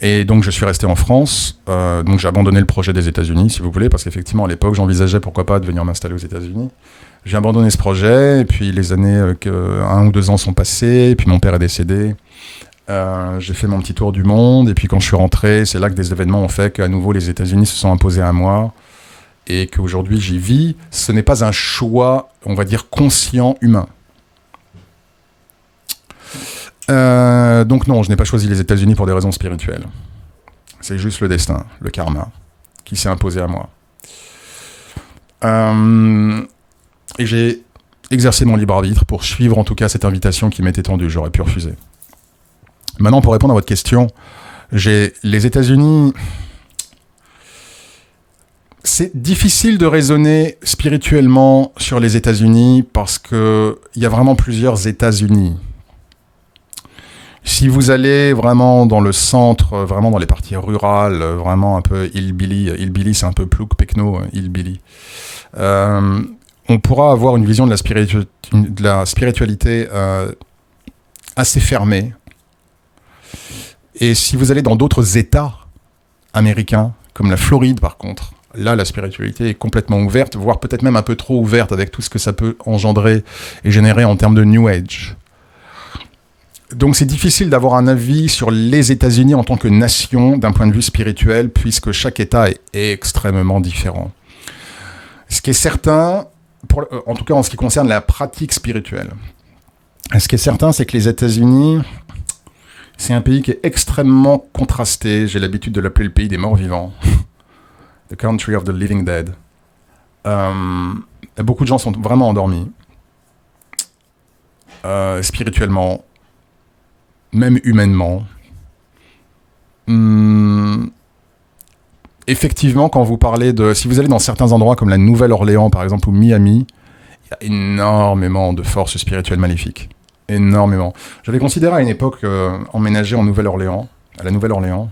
Et donc je suis resté en France, donc j'ai abandonné le projet des États-Unis, si vous voulez, parce qu'effectivement, à l'époque, j'envisageais, pourquoi pas, de venir m'installer aux États-Unis. J'ai abandonné ce projet, et puis les années, 1 ou 2 ans sont passés, et puis mon père est décédé. J'ai fait mon petit tour du monde, et puis quand je suis rentré, c'est là que des événements ont fait qu'à nouveau les États-Unis se sont imposés à moi, et qu'aujourd'hui j'y vis. Ce n'est pas un choix, on va dire, conscient humain. Donc non, je n'ai pas choisi les États-Unis pour des raisons spirituelles. C'est juste le destin, le karma, qui s'est imposé à moi. Et j'ai exercé mon libre arbitre pour suivre en tout cas cette invitation qui m'était tendue. J'aurais pu refuser. Maintenant, pour répondre à votre question, les États-Unis... C'est difficile de raisonner spirituellement sur les États-Unis parce qu'il y a vraiment plusieurs États-Unis. Si vous allez vraiment dans le centre, vraiment dans les parties rurales, vraiment un peu hillbilly c'est un peu plouc, pecno, hillbilly, on pourra avoir une vision de la spiritualité assez fermée. Et si vous allez dans d'autres États américains, comme la Floride par contre, là la spiritualité est complètement ouverte, voire peut-être même un peu trop ouverte avec tout ce que ça peut engendrer et générer en termes de New Age. Donc c'est difficile d'avoir un avis sur les États-Unis en tant que nation d'un point de vue spirituel, puisque chaque État est extrêmement différent. Ce qui est certain, en tout cas en ce qui concerne la pratique spirituelle, ce qui est certain, c'est que les États-Unis, c'est un pays qui est extrêmement contrasté. J'ai l'habitude de l'appeler le pays des morts vivants. The country of the living dead. Beaucoup de gens sont vraiment endormis. spirituellement, même humainement. Effectivement, quand vous parlez de... Si vous allez dans certains endroits comme la Nouvelle-Orléans, par exemple, ou Miami, il y a énormément de forces spirituelles maléfiques. Énormément. J'avais considéré à une époque emménager en Nouvelle-Orléans, à la Nouvelle-Orléans,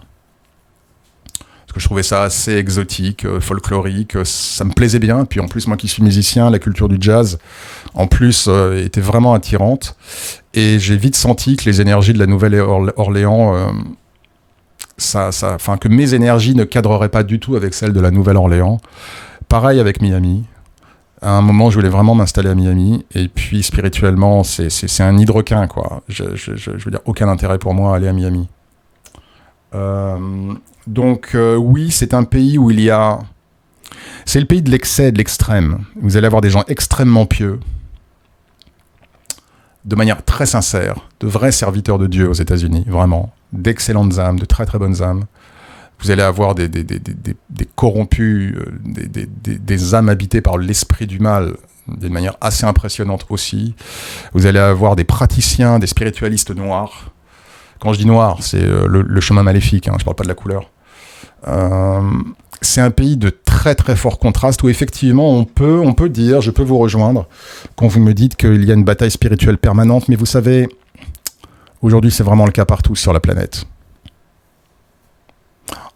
parce que je trouvais ça assez exotique, folklorique, ça me plaisait bien. Puis en plus, moi qui suis musicien, la culture du jazz, en plus, était vraiment attirante. Et j'ai vite senti que les énergies de la Nouvelle-Orléans... que mes énergies ne cadreraient pas du tout avec celles de la Nouvelle-Orléans. Pareil avec Miami. À un moment, je voulais vraiment m'installer à Miami. Et puis, spirituellement, c'est un nid de requin, quoi. Je veux dire, aucun intérêt pour moi à aller à Miami. Donc, oui, c'est un pays où il y a... C'est le pays de l'excès, de l'extrême. Vous allez avoir des gens extrêmement pieux, de manière très sincère, de vrais serviteurs de Dieu aux États-Unis, vraiment. D'excellentes âmes, de très très bonnes âmes. Vous allez avoir des corrompus, des âmes habitées par l'esprit du mal, d'une manière assez impressionnante aussi. Vous allez avoir des praticiens, des spiritualistes noirs. Quand je dis noir, c'est le chemin maléfique, hein, je ne parle pas de la couleur. C'est un pays de très très fort contraste où effectivement on peut dire, je peux vous rejoindre, quand vous me dites qu'il y a une bataille spirituelle permanente, mais vous savez, aujourd'hui c'est vraiment le cas partout sur la planète.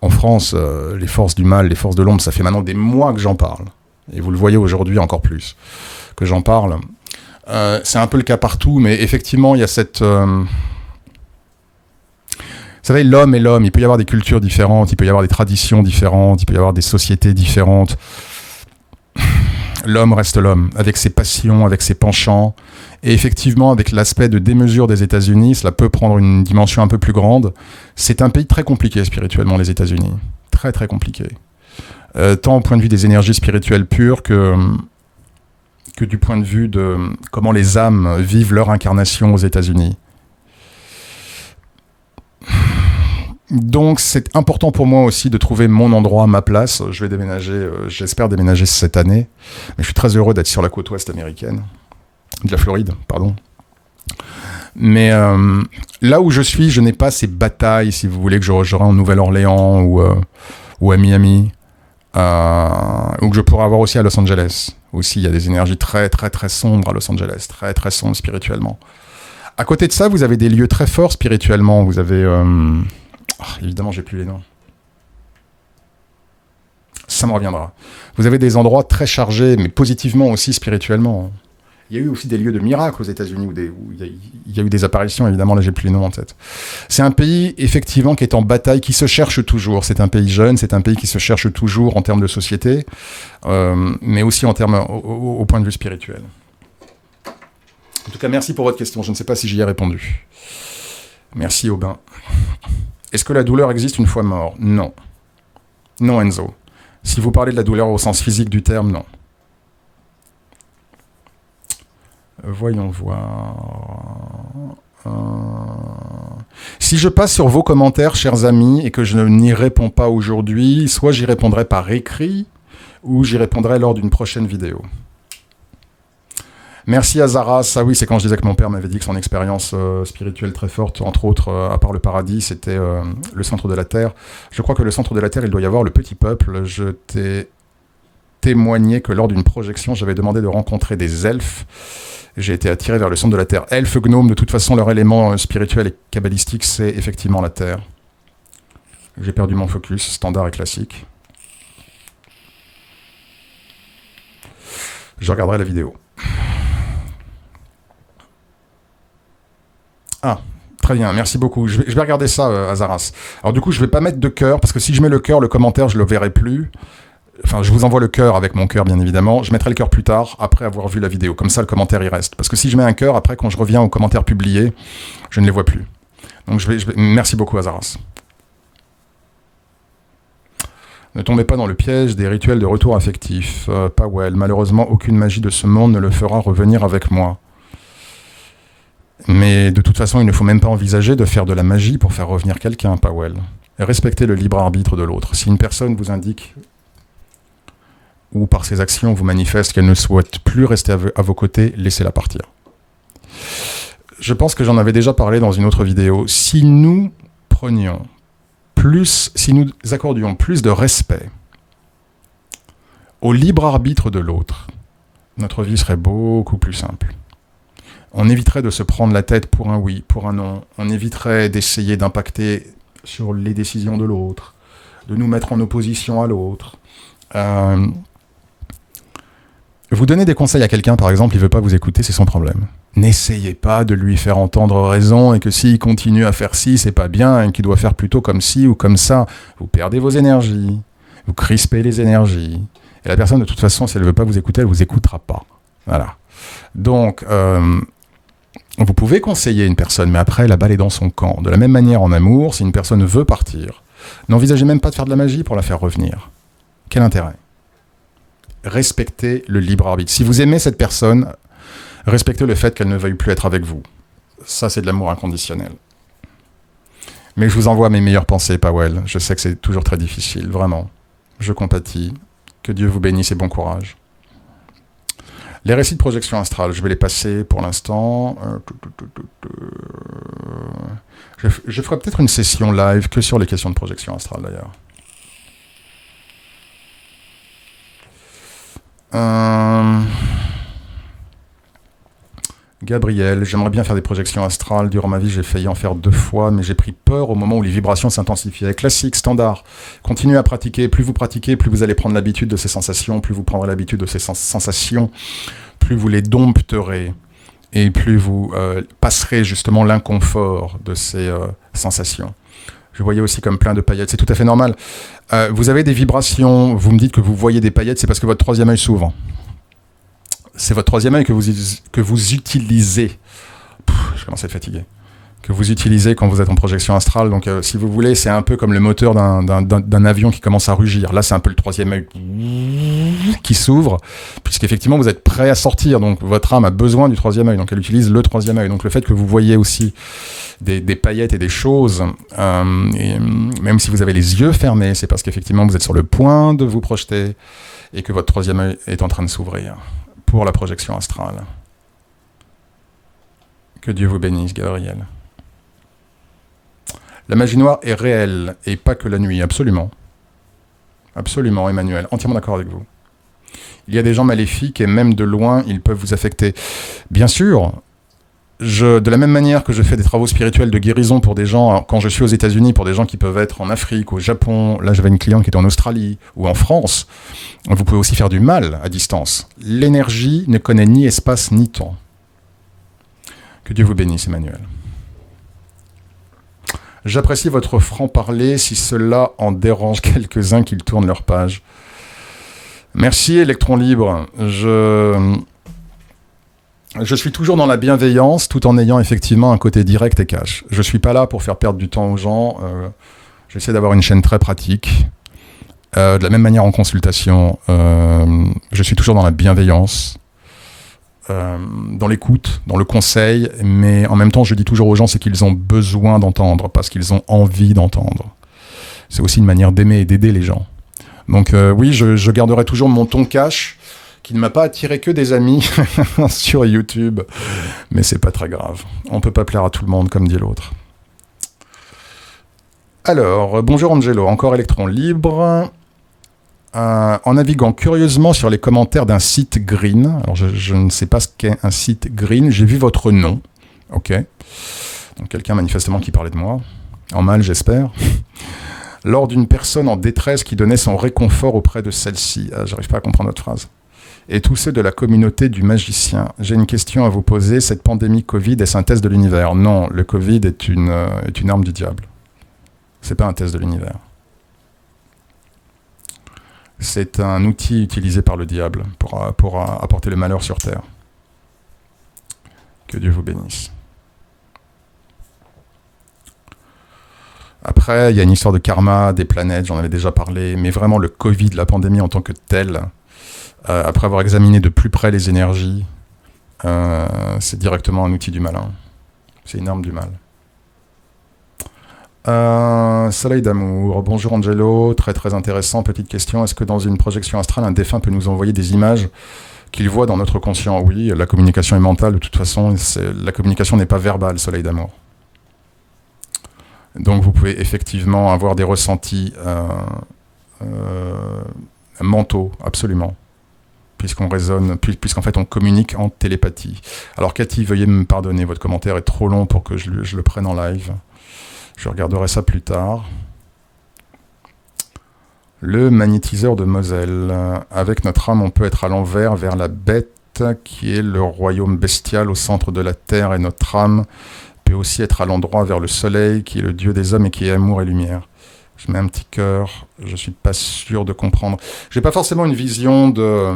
En France, les forces du mal, les forces de l'ombre, ça fait maintenant des mois que j'en parle. Et vous le voyez aujourd'hui encore plus que j'en parle. C'est un peu le cas partout, mais effectivement, il y a cette... Vous savez, l'homme est l'homme. Il peut y avoir des cultures différentes, il peut y avoir des traditions différentes, il peut y avoir des sociétés différentes. L'homme reste l'homme, avec ses passions, avec ses penchants. Et effectivement, avec l'aspect de démesure des États-Unis, cela peut prendre une dimension un peu plus grande. C'est un pays très compliqué spirituellement, les États-Unis. Très, très compliqué. Tant au point de vue des énergies spirituelles pures que du point de vue de comment les âmes vivent leur incarnation aux États-Unis. Donc c'est important pour moi aussi de trouver mon endroit, ma place. Je vais déménager, j'espère déménager cette année. Mais je suis très heureux d'être sur la côte ouest américaine. De la Floride, pardon. Mais là où je suis, je n'ai pas ces batailles, si vous voulez, que j'aurai en Nouvelle-Orléans ou à Miami, ou que je pourrais avoir aussi à Los Angeles. Aussi, il y a des énergies très, très, très sombres à Los Angeles, très, très sombres spirituellement. À côté de ça, vous avez des lieux très forts spirituellement. Vous avez... évidemment, j'ai plus les noms. Ça me reviendra. Vous avez des endroits très chargés, mais positivement aussi spirituellement. Il y a eu aussi des lieux de miracles aux États-Unis où il y a eu des apparitions, évidemment, là j'ai plus les noms en tête. C'est un pays, effectivement, qui est en bataille, qui se cherche toujours. C'est un pays jeune, c'est un pays qui se cherche toujours en termes de société, mais aussi en termes au point de vue spirituel. En tout cas, merci pour votre question. Je ne sais pas si j'y ai répondu. Merci, Aubin. Est-ce que la douleur existe une fois mort ? Non. Non, Enzo. Si vous parlez de la douleur au sens physique du terme, non. Voyons voir. Si je passe sur vos commentaires, chers amis, et que je n'y réponds pas aujourd'hui, soit j'y répondrai par écrit, ou j'y répondrai lors d'une prochaine vidéo. Merci à Zaras. Ah oui, c'est quand je disais que mon père m'avait dit que son expérience spirituelle très forte, entre autres, à part le paradis, c'était le centre de la Terre. Je crois que le centre de la Terre, il doit y avoir le petit peuple. Je t'ai témoigné que lors d'une projection, j'avais demandé de rencontrer des elfes. J'ai été attiré vers le centre de la Terre. Elfes, gnomes, de toute façon, leur élément spirituel et kabbalistique, c'est effectivement la Terre. J'ai perdu mon focus, standard et classique. Je regarderai la vidéo. Ah, très bien, merci beaucoup. Je vais regarder ça, Azaras. Alors du coup, je vais pas mettre de cœur, parce que si je mets le cœur, le commentaire, je le verrai plus. Enfin, je vous envoie le cœur avec mon cœur, bien évidemment. Je mettrai le cœur plus tard, après avoir vu la vidéo. Comme ça, le commentaire, il reste. Parce que si je mets un cœur, après, quand je reviens aux commentaires publiés, je ne les vois plus. Donc, merci beaucoup, Azaras. Ne tombez pas dans le piège des rituels de retour affectif. Powell, malheureusement, aucune magie de ce monde ne le fera revenir avec moi. Mais de toute façon, il ne faut même pas envisager de faire de la magie pour faire revenir quelqu'un, Powell. Respectez le libre arbitre de l'autre. Si une personne vous indique ou par ses actions vous manifeste qu'elle ne souhaite plus rester à vos côtés, laissez-la partir. je pense que j'en avais déjà parlé dans une autre vidéo. Si nous accordions plus de respect au libre arbitre de l'autre, notre vie serait beaucoup plus simple. On éviterait de se prendre la tête pour un oui, pour un non. On éviterait d'essayer d'impacter sur les décisions de l'autre, de nous mettre en opposition à l'autre. Vous donnez des conseils à quelqu'un, par exemple, il ne veut pas vous écouter, c'est son problème. N'essayez pas de lui faire entendre raison et que s'il continue à faire ci, c'est pas bien et qu'il doit faire plutôt comme ci ou comme ça. Vous perdez vos énergies, vous crispez les énergies. Et la personne, de toute façon, si elle ne veut pas vous écouter, elle ne vous écoutera pas. Voilà. Donc, vous pouvez conseiller une personne, mais après, la balle est dans son camp. De la même manière, en amour, si une personne veut partir, n'envisagez même pas de faire de la magie pour la faire revenir. Quel intérêt ? Respectez le libre arbitre. Si vous aimez cette personne, respectez le fait qu'elle ne veuille plus être avec vous. Ça, c'est de l'amour inconditionnel. Mais je vous envoie mes meilleures pensées, Powell. Je sais que c'est toujours très difficile, vraiment. Je compatis. Que Dieu vous bénisse et bon courage. Les récits de projection astrale, je vais les passer pour l'instant. Je ferai peut-être une session live que sur les questions de projection astrale, d'ailleurs. Gabriel, j'aimerais bien faire des projections astrales. Durant ma vie, j'ai failli en faire 2 fois, mais j'ai pris peur au moment où les vibrations s'intensifiaient. Classique, standard. Continuez à pratiquer. Plus vous pratiquez, plus vous allez prendre l'habitude de ces sensations. Plus vous prendrez l'habitude de ces sensations, plus vous les dompterez. Et plus vous passerez justement l'inconfort de ces sensations. Je voyais aussi comme plein de paillettes. C'est tout à fait normal. Vous avez des vibrations. Vous me dites que vous voyez des paillettes. C'est parce que votre 3e œil s'ouvre. C'est votre 3e œil que vous utilisez. Je commence à être fatigué. Que vous utilisez quand vous êtes en projection astrale. Donc, si vous voulez, c'est un peu comme le moteur d'un avion qui commence à rugir. Là, c'est un peu le 3e œil qui s'ouvre, puisqu'effectivement, vous êtes prêt à sortir. Donc, votre âme a besoin du 3e œil. Donc, elle utilise le 3e œil. Donc, le fait que vous voyez aussi des paillettes et des choses, et même si vous avez les yeux fermés, c'est parce qu'effectivement, vous êtes sur le point de vous projeter et que votre 3e œil est en train de s'ouvrir pour la projection astrale. Que Dieu vous bénisse, Gabriel. La magie noire est réelle, et pas que la nuit, absolument. Absolument, Emmanuel, entièrement d'accord avec vous. Il y a des gens maléfiques, et même de loin, ils peuvent vous affecter. Bien sûr, de la même manière que je fais des travaux spirituels de guérison pour des gens, quand je suis aux États-Unis, pour des gens qui peuvent être en Afrique, au Japon, là j'avais une cliente qui était en Australie, ou en France, vous pouvez aussi faire du mal à distance. L'énergie ne connaît ni espace ni temps. Que Dieu vous bénisse, Emmanuel. J'apprécie votre franc-parler, si cela en dérange quelques-uns qu'ils tournent leur page. Merci, Électron Libre. Je suis toujours dans la bienveillance, tout en ayant effectivement un côté direct et cash. Je ne suis pas là pour faire perdre du temps aux gens. J'essaie d'avoir une chaîne très pratique. De la même manière en consultation, je suis toujours dans la bienveillance, dans l'écoute, dans le conseil, mais en même temps, je dis toujours aux gens ce qu'ils ont besoin d'entendre, parce qu'ils ont envie d'entendre. C'est aussi une manière d'aimer et d'aider les gens. Donc oui, je garderai toujours mon ton cash, qui ne m'a pas attiré que des amis sur YouTube, mais c'est pas très grave. On peut pas plaire à tout le monde, comme dit l'autre. Alors, bonjour Angelo, encore Électron Libre. En naviguant curieusement sur les commentaires d'un site green, alors je ne sais pas ce qu'est un site green, j'ai vu votre nom, ok, donc quelqu'un manifestement qui parlait de moi, en mal j'espère, lors d'une personne en détresse qui donnait son réconfort auprès de celle-ci. J'arrive pas à comprendre votre phrase. Et tous ceux de la communauté du magicien. J'ai une question à vous poser. Cette pandémie Covid, est-ce un test de l'univers? Non, le Covid est une arme du diable. C'est pas un test de l'univers. C'est un outil utilisé par le diable pour apporter le malheur sur Terre. Que Dieu vous bénisse. Après, il y a une histoire de karma, des planètes, j'en avais déjà parlé, mais vraiment le Covid, la pandémie en tant que telle, après avoir examiné de plus près les énergies, c'est directement un outil du malin. C'est une arme du mal. Soleil d'amour, bonjour Angelo, très très intéressant, petite question, est-ce que dans une projection astrale, un défunt peut nous envoyer des images qu'il voit dans notre conscient. Oui, la communication est mentale, de toute façon, la communication n'est pas verbale, soleil d'amour. Donc vous pouvez effectivement avoir des ressentis mentaux, absolument, puisqu'on raisonne, puisqu'en fait on communique en télépathie. Alors Cathy, veuillez me pardonner, votre commentaire est trop long pour que je le prenne en live. Je regarderai ça plus tard. Le magnétiseur de Moselle. Avec notre âme, on peut être à l'envers vers la bête, qui est le royaume bestial au centre de la terre, et notre âme peut aussi être à l'endroit vers le soleil, qui est le dieu des hommes et qui est amour et lumière. Je mets un petit cœur, je suis pas sûr de comprendre. J'ai pas forcément une vision de...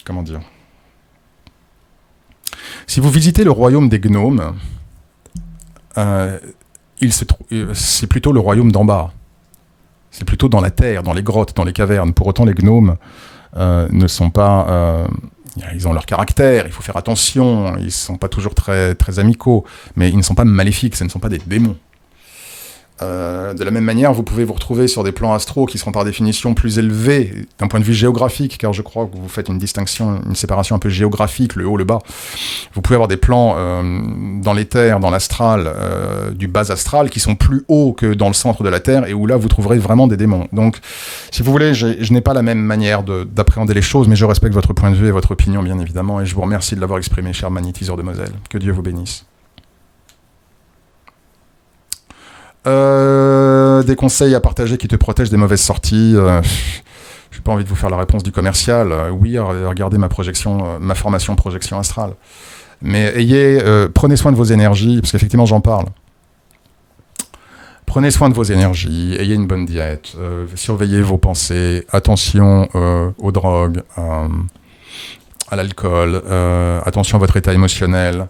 comment dire ? Si vous visitez le royaume des gnomes, c'est plutôt le royaume d'en bas. C'est plutôt dans la terre, dans les grottes, dans les cavernes. Pour autant, les gnomes ne sont pas... ils ont leur caractère, il faut faire attention, ils ne sont pas toujours très, très amicaux, mais ils ne sont pas maléfiques, ce ne sont pas des démons. De la même manière, vous pouvez vous retrouver sur des plans astraux qui seront par définition plus élevés d'un point de vue géographique, car je crois que vous faites une distinction, une séparation un peu géographique, le haut, le bas. Vous pouvez avoir des plans dans l'éther, dans l'astral, du bas astral, qui sont plus hauts que dans le centre de la Terre, et où là, vous trouverez vraiment des démons. Donc, si vous voulez, je n'ai pas la même manière d'appréhender les choses, mais je respecte votre point de vue et votre opinion, bien évidemment, et je vous remercie de l'avoir exprimé, cher magnétiseur de Moselle. Que Dieu vous bénisse. Des conseils à partager qui te protègent des mauvaises sorties. J'ai pas envie de vous faire la réponse du commercial. Oui, regardez ma formation projection astrale. Mais prenez soin de vos énergies, parce qu'effectivement j'en parle. Prenez soin de vos énergies, ayez une bonne diète, surveillez vos pensées, attention aux drogues, à l'alcool, attention à votre état émotionnel.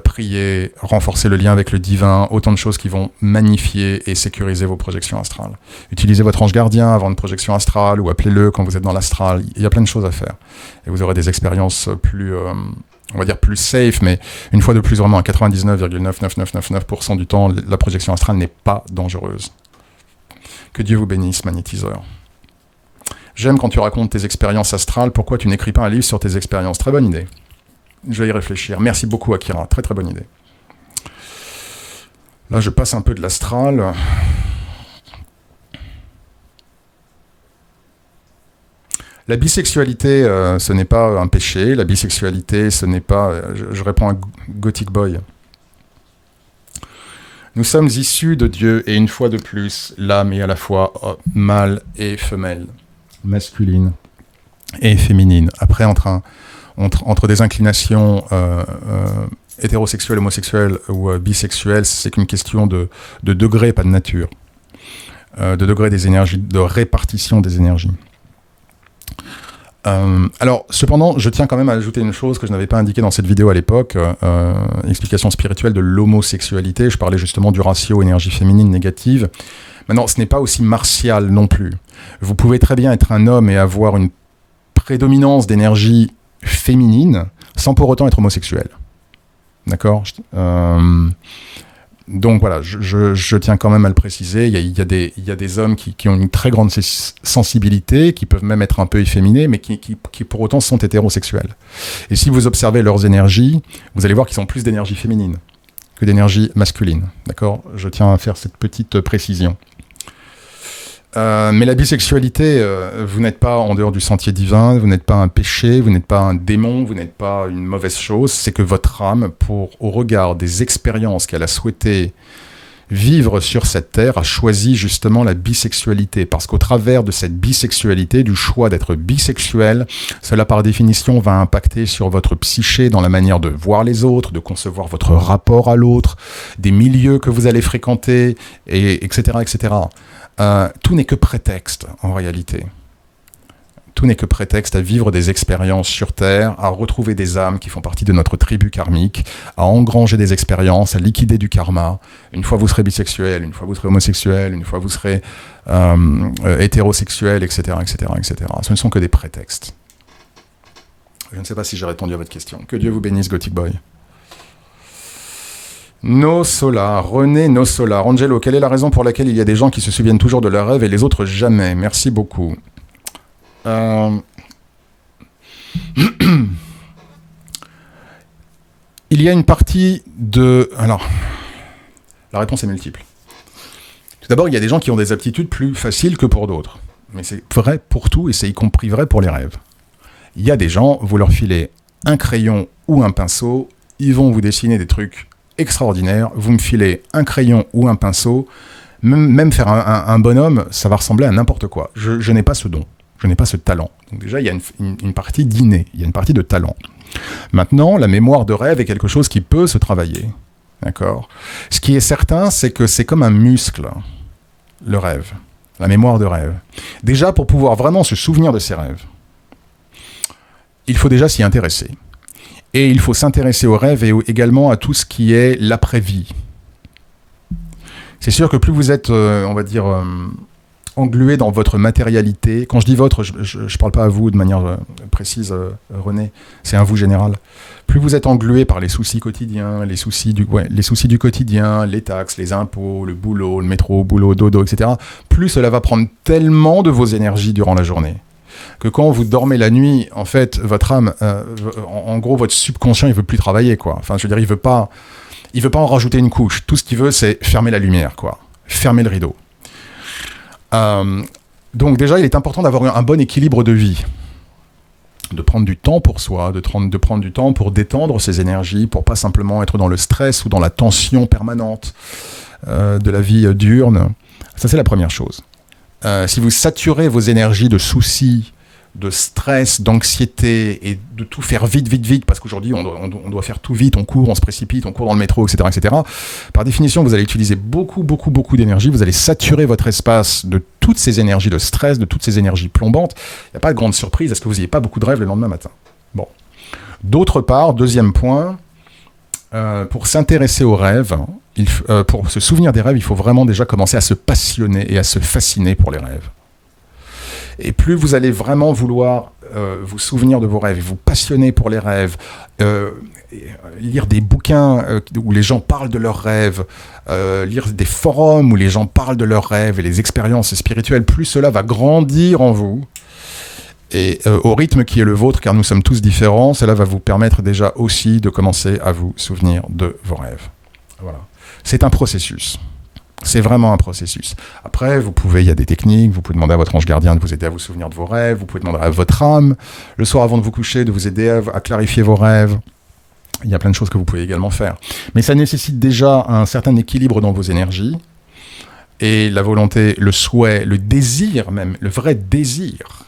Prier, renforcer le lien avec le divin, autant de choses qui vont magnifier et sécuriser vos projections astrales. Utilisez votre ange gardien avant une projection astrale, ou appelez-le quand vous êtes dans l'astral. Il y a plein de choses à faire. Et vous aurez des expériences plus, on va dire plus safe, mais une fois de plus, vraiment à 99,99999% du temps, la projection astrale n'est pas dangereuse. Que Dieu vous bénisse, magnétiseur. J'aime quand tu racontes tes expériences astrales. Pourquoi tu n'écris pas un livre sur tes expériences? Très bonne idée. Je vais y réfléchir. Merci beaucoup, Akira. Très très bonne idée. Là, je passe un peu de l'astral. La bisexualité, ce n'est pas un péché. La bisexualité, ce n'est pas... Je réponds à Gothic Boy. Nous sommes issus de Dieu, et une fois de plus, l'âme est à la fois mâle et femelle, masculine et féminine. Après, entre des inclinations hétérosexuelles, homosexuelles ou bisexuelles, c'est qu'une question de degré, pas de nature. De degré des énergies, de répartition des énergies. Alors, cependant, je tiens quand même à ajouter une chose que je n'avais pas indiquée dans cette vidéo à l'époque, explication spirituelle de l'homosexualité. Je parlais justement du ratio énergie féminine négative. Maintenant, ce n'est pas aussi martial non plus. Vous pouvez très bien être un homme et avoir une prédominance d'énergie féminine, sans pour autant être homosexuel. D'accord ? Donc voilà, je tiens quand même à le préciser. Il y a des hommes qui ont une très grande sensibilité, qui peuvent même être un peu efféminés, mais qui pour autant sont hétérosexuels. Et si vous observez leurs énergies, vous allez voir qu'ils ont plus d'énergie féminine que d'énergie masculine. D'accord ? Je tiens à faire cette petite précision. Mais la bisexualité, vous n'êtes pas en dehors du sentier divin, vous n'êtes pas un péché, vous n'êtes pas un démon, vous n'êtes pas une mauvaise chose. C'est que votre âme, au regard des expériences qu'elle a souhaité vivre sur cette terre, a choisi justement la bisexualité. Parce qu'au travers de cette bisexualité, du choix d'être bisexuel, cela par définition va impacter sur votre psyché dans la manière de voir les autres, de concevoir votre rapport à l'autre, des milieux que vous allez fréquenter, etc., etc. Tout n'est que prétexte, en réalité. Tout n'est que prétexte à vivre des expériences sur Terre, à retrouver des âmes qui font partie de notre tribu karmique, à engranger des expériences, à liquider du karma. Une fois vous serez bisexuel, une fois vous serez homosexuel, une fois vous serez hétérosexuel, etc., etc., etc. Ce ne sont que des prétextes. Je ne sais pas si j'ai répondu à votre question. Que Dieu vous bénisse, Gothic Boy. No Solar, René No Solar. Angelo, quelle est la raison pour laquelle il y a des gens qui se souviennent toujours de leurs rêves et les autres jamais? Merci beaucoup. Il y a une partie de... Alors, la réponse est multiple. Tout d'abord, il y a des gens qui ont des aptitudes plus faciles que pour d'autres. Mais c'est vrai pour tout et c'est y compris vrai pour les rêves. Il y a des gens, vous leur filez un crayon ou un pinceau, ils vont vous dessiner des trucs extraordinaires. Vous me filez un crayon ou un pinceau, même faire un bonhomme, ça va ressembler à n'importe quoi. Je n'ai pas ce don, je n'ai pas ce talent. Donc déjà, il y a une partie d'inné, il y a une partie de talent. Maintenant, la mémoire de rêve est quelque chose qui peut se travailler. D'accord ? Ce qui est certain, c'est que c'est comme un muscle, le rêve, la mémoire de rêve. Déjà, pour pouvoir vraiment se souvenir de ses rêves, il faut déjà s'y intéresser. Et il faut s'intéresser aux rêves et également à tout ce qui est l'après-vie. C'est sûr que plus vous êtes, on va dire, englué dans votre matérialité, quand je dis votre, je ne parle pas à vous de manière précise, René, c'est un vous général. Plus vous êtes englué par les soucis quotidiens, les soucis du quotidien, les taxes, les impôts, le boulot, le métro, boulot, dodo, etc., plus cela va prendre tellement de vos énergies durant la journée que quand vous dormez la nuit, en fait, votre âme, en gros, votre subconscient, il veut plus travailler, quoi. Enfin, je veux dire, il veut pas en rajouter une couche. Tout ce qu'il veut, c'est fermer la lumière, quoi. Fermer le rideau. Donc déjà, il est important d'avoir un bon équilibre de vie. De prendre du temps pour soi, de prendre du temps pour détendre ses énergies, pour pas simplement être dans le stress ou dans la tension permanente de la vie diurne. Ça, c'est la première chose. Si vous saturez vos énergies de soucis, de stress, d'anxiété et de tout faire vite, parce qu'aujourd'hui on doit faire tout vite, on court, on se précipite, on court dans le métro, etc. Par définition, vous allez utiliser beaucoup d'énergie, vous allez saturer votre espace de toutes ces énergies de stress, de toutes ces énergies plombantes. Il n'y a pas de grande surprise, est-ce que vous n'ayez pas beaucoup de rêves le lendemain matin ? Bon. D'autre part, deuxième point, pour s'intéresser aux rêves, pour se souvenir des rêves, il faut vraiment déjà commencer à se passionner et à se fasciner pour les rêves. Et plus vous allez vraiment vouloir vous souvenir de vos rêves et vous passionner pour les rêves, lire des bouquins où les gens parlent de leurs rêves, lire des forums où les gens parlent de leurs rêves et les expériences spirituelles, plus cela va grandir en vous. Et au rythme qui est le vôtre, car nous sommes tous différents, cela va vous permettre déjà aussi de commencer à vous souvenir de vos rêves. Voilà. C'est un processus. C'est vraiment un processus. Après, il y a des techniques, vous pouvez demander à votre ange gardien de vous aider à vous souvenir de vos rêves, vous pouvez demander à votre âme, le soir avant de vous coucher, de vous aider à clarifier vos rêves. Il y a plein de choses que vous pouvez également faire. Mais ça nécessite déjà un certain équilibre dans vos énergies, et la volonté, le souhait, le désir même, le vrai désir,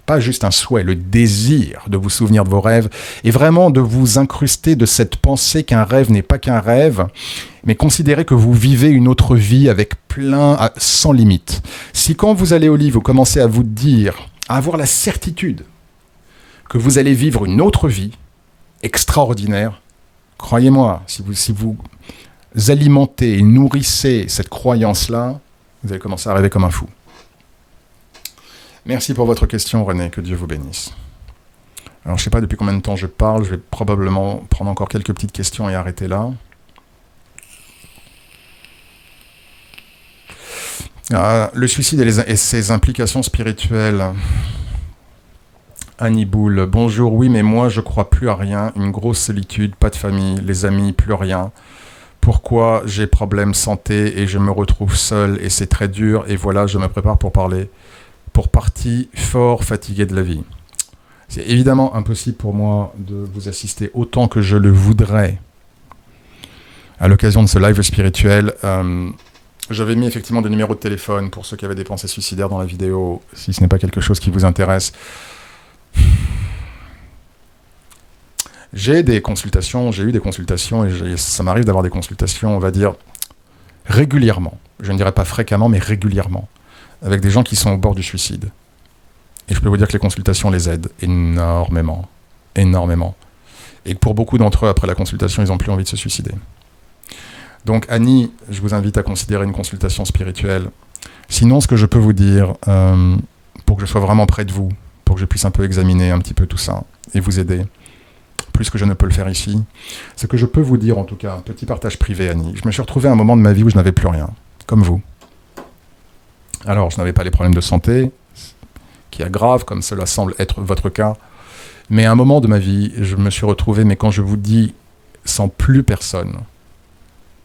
pas juste un souhait, le désir de vous souvenir de vos rêves, et vraiment de vous incruster de cette pensée qu'un rêve n'est pas qu'un rêve, mais considérez que vous vivez une autre vie avec sans limite. Si quand vous allez au lit, vous commencez à vous dire, à avoir la certitude que vous allez vivre une autre vie extraordinaire, croyez-moi, si vous alimentez et nourrissez cette croyance-là, vous allez commencer à rêver comme un fou. Merci pour votre question, René, que Dieu vous bénisse. Alors, je ne sais pas depuis combien de temps je parle, je vais probablement prendre encore quelques petites questions et arrêter là. Le suicide et ses implications spirituelles. Annie Boule, bonjour, oui, mais moi je crois plus à rien, une grosse solitude, pas de famille, les amis, plus rien. Pourquoi j'ai problème santé et je me retrouve seul et c'est très dur et voilà, je me prépare pour partie fort fatigué de la vie. C'est évidemment impossible pour moi de vous assister autant que je le voudrais à l'occasion de ce live spirituel. J'avais mis effectivement des numéros de téléphone pour ceux qui avaient des pensées suicidaires dans la vidéo, si ce n'est pas quelque chose qui vous intéresse. J'ai eu des consultations et ça m'arrive d'avoir des consultations, on va dire, régulièrement. Je ne dirais pas fréquemment, mais régulièrement, avec des gens qui sont au bord du suicide. Et je peux vous dire que les consultations les aident énormément. Et que pour beaucoup d'entre eux, après la consultation, ils n'ont plus envie de se suicider. Donc Annie, je vous invite à considérer une consultation spirituelle. Sinon, ce que je peux vous dire, pour que je sois vraiment près de vous, pour que je puisse un peu examiner un petit peu tout ça et vous aider, plus que je ne peux le faire ici, c'est que je peux vous dire, en tout cas, un petit partage privé, Annie. Je me suis retrouvé à un moment de ma vie où je n'avais plus rien, comme vous. Alors, je n'avais pas les problèmes de santé, qui est grave, comme cela semble être votre cas, mais à un moment de ma vie, je me suis retrouvé, mais quand je vous dis sans plus personne.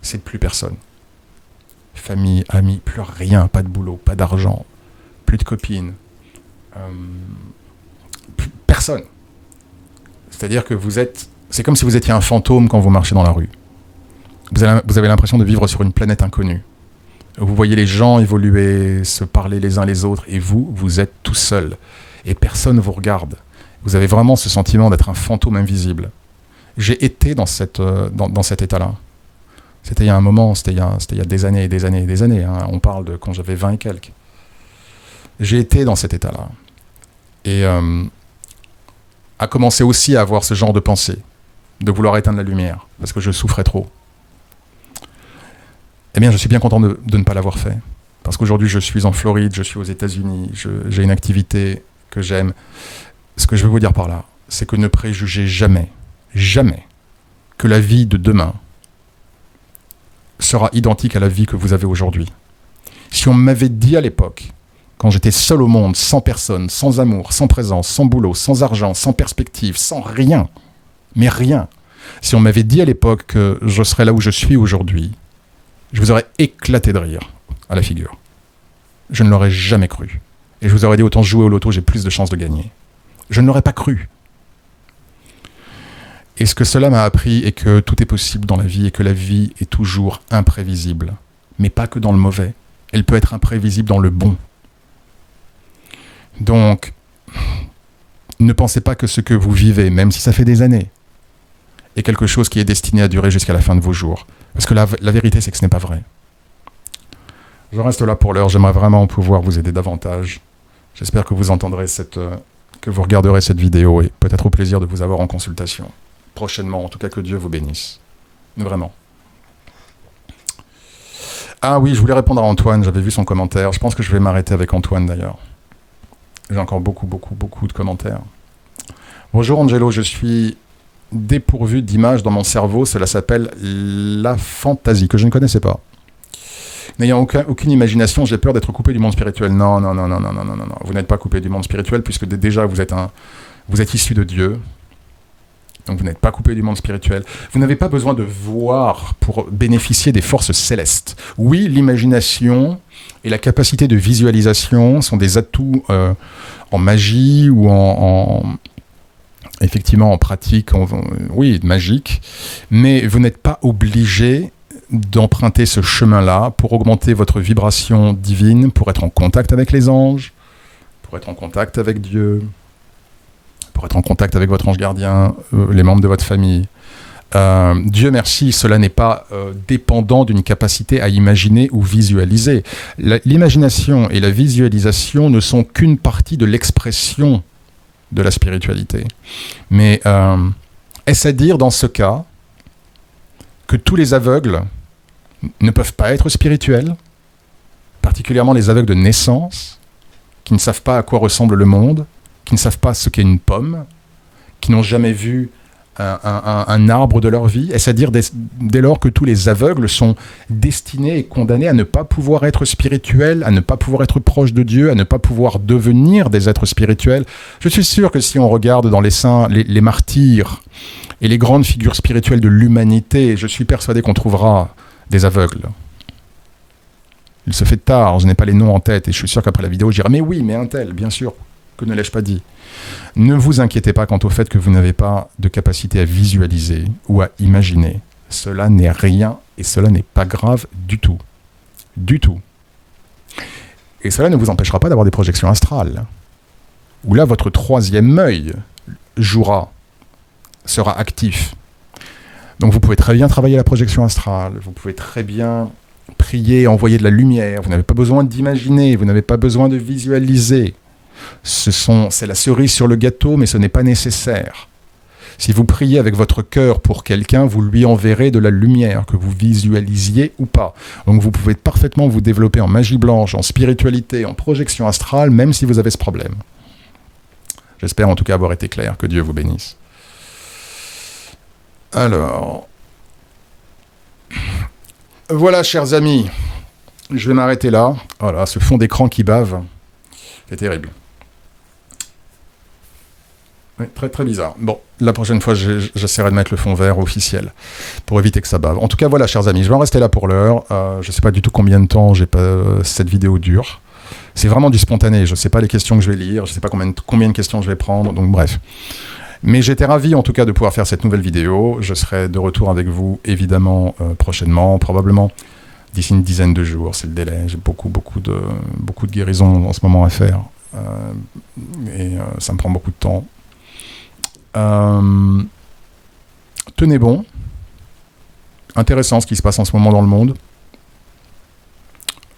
C'est plus personne. Famille, amis, plus rien, pas de boulot, pas d'argent, plus de copines. Personne. C'est-à-dire que c'est comme si vous étiez un fantôme quand vous marchez dans la rue. Vous avez l'impression de vivre sur une planète inconnue. Vous voyez les gens évoluer, se parler les uns les autres, et vous êtes tout seul. Et personne ne vous regarde. Vous avez vraiment ce sentiment d'être un fantôme invisible. J'ai été dans cet état-là. C'était il y a un moment, c'était il y a des années et des années et des années. Hein. On parle de quand j'avais 20 et quelques. J'ai été dans cet état-là. Et a commencé aussi à avoir ce genre de pensée, de vouloir éteindre la lumière, parce que je souffrais trop. Eh bien, je suis bien content de ne pas l'avoir fait. Parce qu'aujourd'hui, je suis en Floride, je suis aux États-Unis, j'ai une activité que j'aime. Ce que je veux vous dire par là, c'est que ne préjugez jamais, jamais, que la vie de demain sera identique à la vie que vous avez aujourd'hui. Si on m'avait dit à l'époque, quand j'étais seul au monde, sans personne, sans amour, sans présence, sans boulot, sans argent, sans perspective, sans rien, mais rien, si on m'avait dit à l'époque que je serais là où je suis aujourd'hui, je vous aurais éclaté de rire à la figure. Je ne l'aurais jamais cru. Et je vous aurais dit, autant jouer au loto, j'ai plus de chances de gagner. Je ne l'aurais pas cru. Et ce que cela m'a appris est que tout est possible dans la vie et que la vie est toujours imprévisible. Mais pas que dans le mauvais. Elle peut être imprévisible dans le bon. Donc, ne pensez pas que ce que vous vivez, même si ça fait des années, est quelque chose qui est destiné à durer jusqu'à la fin de vos jours. Parce que la vérité, c'est que ce n'est pas vrai. Je reste là pour l'heure. J'aimerais vraiment pouvoir vous aider davantage. J'espère que vous entendrez que vous regarderez cette vidéo et peut-être au plaisir de vous avoir en consultation. Prochainement, en tout cas, que Dieu vous bénisse. Vraiment. Ah oui, je voulais répondre à Antoine, j'avais vu son commentaire. Je pense que je vais m'arrêter avec Antoine d'ailleurs. J'ai encore beaucoup de commentaires. Bonjour Angelo, je suis dépourvu d'images dans mon cerveau. Cela s'appelle la fantaisie, que je ne connaissais pas. N'ayant aucune imagination, j'ai peur d'être coupé du monde spirituel. Non. Vous n'êtes pas coupé du monde spirituel puisque déjà vous êtes issu de Dieu. Donc vous n'êtes pas coupé du monde spirituel. Vous n'avez pas besoin de voir pour bénéficier des forces célestes. Oui, l'imagination et la capacité de visualisation sont des atouts en magie ou effectivement en pratique, oui, magique. Mais vous n'êtes pas obligé d'emprunter ce chemin-là pour augmenter votre vibration divine, pour être en contact avec les anges, pour être en contact avec Dieu, pour être en contact avec votre ange gardien, les membres de votre famille. Dieu merci, cela n'est pas dépendant d'une capacité à imaginer ou visualiser. L'imagination et la visualisation ne sont qu'une partie de l'expression de la spiritualité. Mais est-ce à dire dans ce cas que tous les aveugles ne peuvent pas être spirituels, particulièrement les aveugles de naissance, qui ne savent pas à quoi ressemble le monde, qui ne savent pas ce qu'est une pomme, qui n'ont jamais vu un arbre de leur vie? Est-ce à dire dès lors que tous les aveugles sont destinés et condamnés à ne pas pouvoir être spirituels, à ne pas pouvoir être proches de Dieu, à ne pas pouvoir devenir des êtres spirituels? Je suis sûr que si on regarde dans les saints, les martyrs et les grandes figures spirituelles de l'humanité, je suis persuadé qu'on trouvera des aveugles. Il se fait tard, je n'ai pas les noms en tête, et je suis sûr qu'après la vidéo, je dirai « Mais oui, mais un tel, bien sûr, que ne l'ai-je pas dit ?» Ne vous inquiétez pas quant au fait que vous n'avez pas de capacité à visualiser ou à imaginer. Cela n'est rien, et cela n'est pas grave du tout. Du tout. Et cela ne vous empêchera pas d'avoir des projections astrales, où là, votre troisième œil jouera, sera actif. Donc vous pouvez très bien travailler la projection astrale, vous pouvez très bien prier, envoyer de la lumière, vous n'avez pas besoin d'imaginer, vous n'avez pas besoin de visualiser. C'est la cerise sur le gâteau, mais ce n'est pas nécessaire. Si vous priez avec votre cœur pour quelqu'un, vous lui enverrez de la lumière, que vous visualisiez ou pas. Donc vous pouvez parfaitement vous développer en magie blanche, en spiritualité, en projection astrale, même si vous avez ce problème. J'espère en tout cas avoir été clair, que Dieu vous bénisse. Alors, voilà, chers amis, je vais m'arrêter là. Voilà, ce fond d'écran qui bave, c'est terrible. Oui, très très bizarre. Bon, la prochaine fois, j'essaierai de mettre le fond vert officiel pour éviter que ça bave. En tout cas, voilà, chers amis, je vais en rester là pour l'heure. Je ne sais pas du tout combien de temps cette vidéo dure. C'est vraiment du spontané. Je ne sais pas les questions que je vais lire. Je ne sais pas combien de questions je vais prendre. Donc bref. Mais j'étais ravi en tout cas de pouvoir faire cette nouvelle vidéo. Je serai de retour avec vous évidemment prochainement, probablement d'ici une dizaine de jours. C'est le délai. J'ai beaucoup de guérisons en ce moment à faire. Ça me prend beaucoup de temps. Tenez bon. Intéressant ce qui se passe en ce moment dans le monde.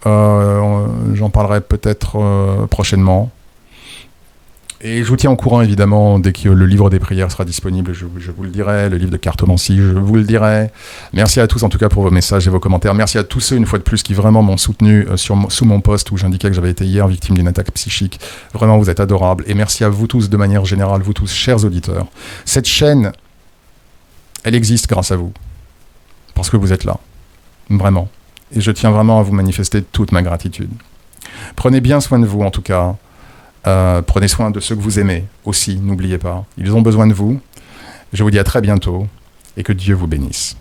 J'en parlerai peut-être prochainement. Et je vous tiens au courant évidemment dès que le livre des prières sera disponible, je vous le dirai, le livre de cartomancie, je vous le dirai. Merci à tous en tout cas pour vos messages et vos commentaires. Merci à tous ceux une fois de plus qui vraiment m'ont soutenu sous mon post où j'indiquais que j'avais été hier victime d'une attaque psychique. Vraiment vous êtes adorables et merci à vous tous de manière générale, vous tous chers auditeurs. Cette chaîne, elle existe grâce à vous, parce que vous êtes là, vraiment. Et je tiens vraiment à vous manifester toute ma gratitude. Prenez bien soin de vous en tout cas. Prenez soin de ceux que vous aimez aussi, n'oubliez pas. Ils ont besoin de vous. Je vous dis à très bientôt et que Dieu vous bénisse.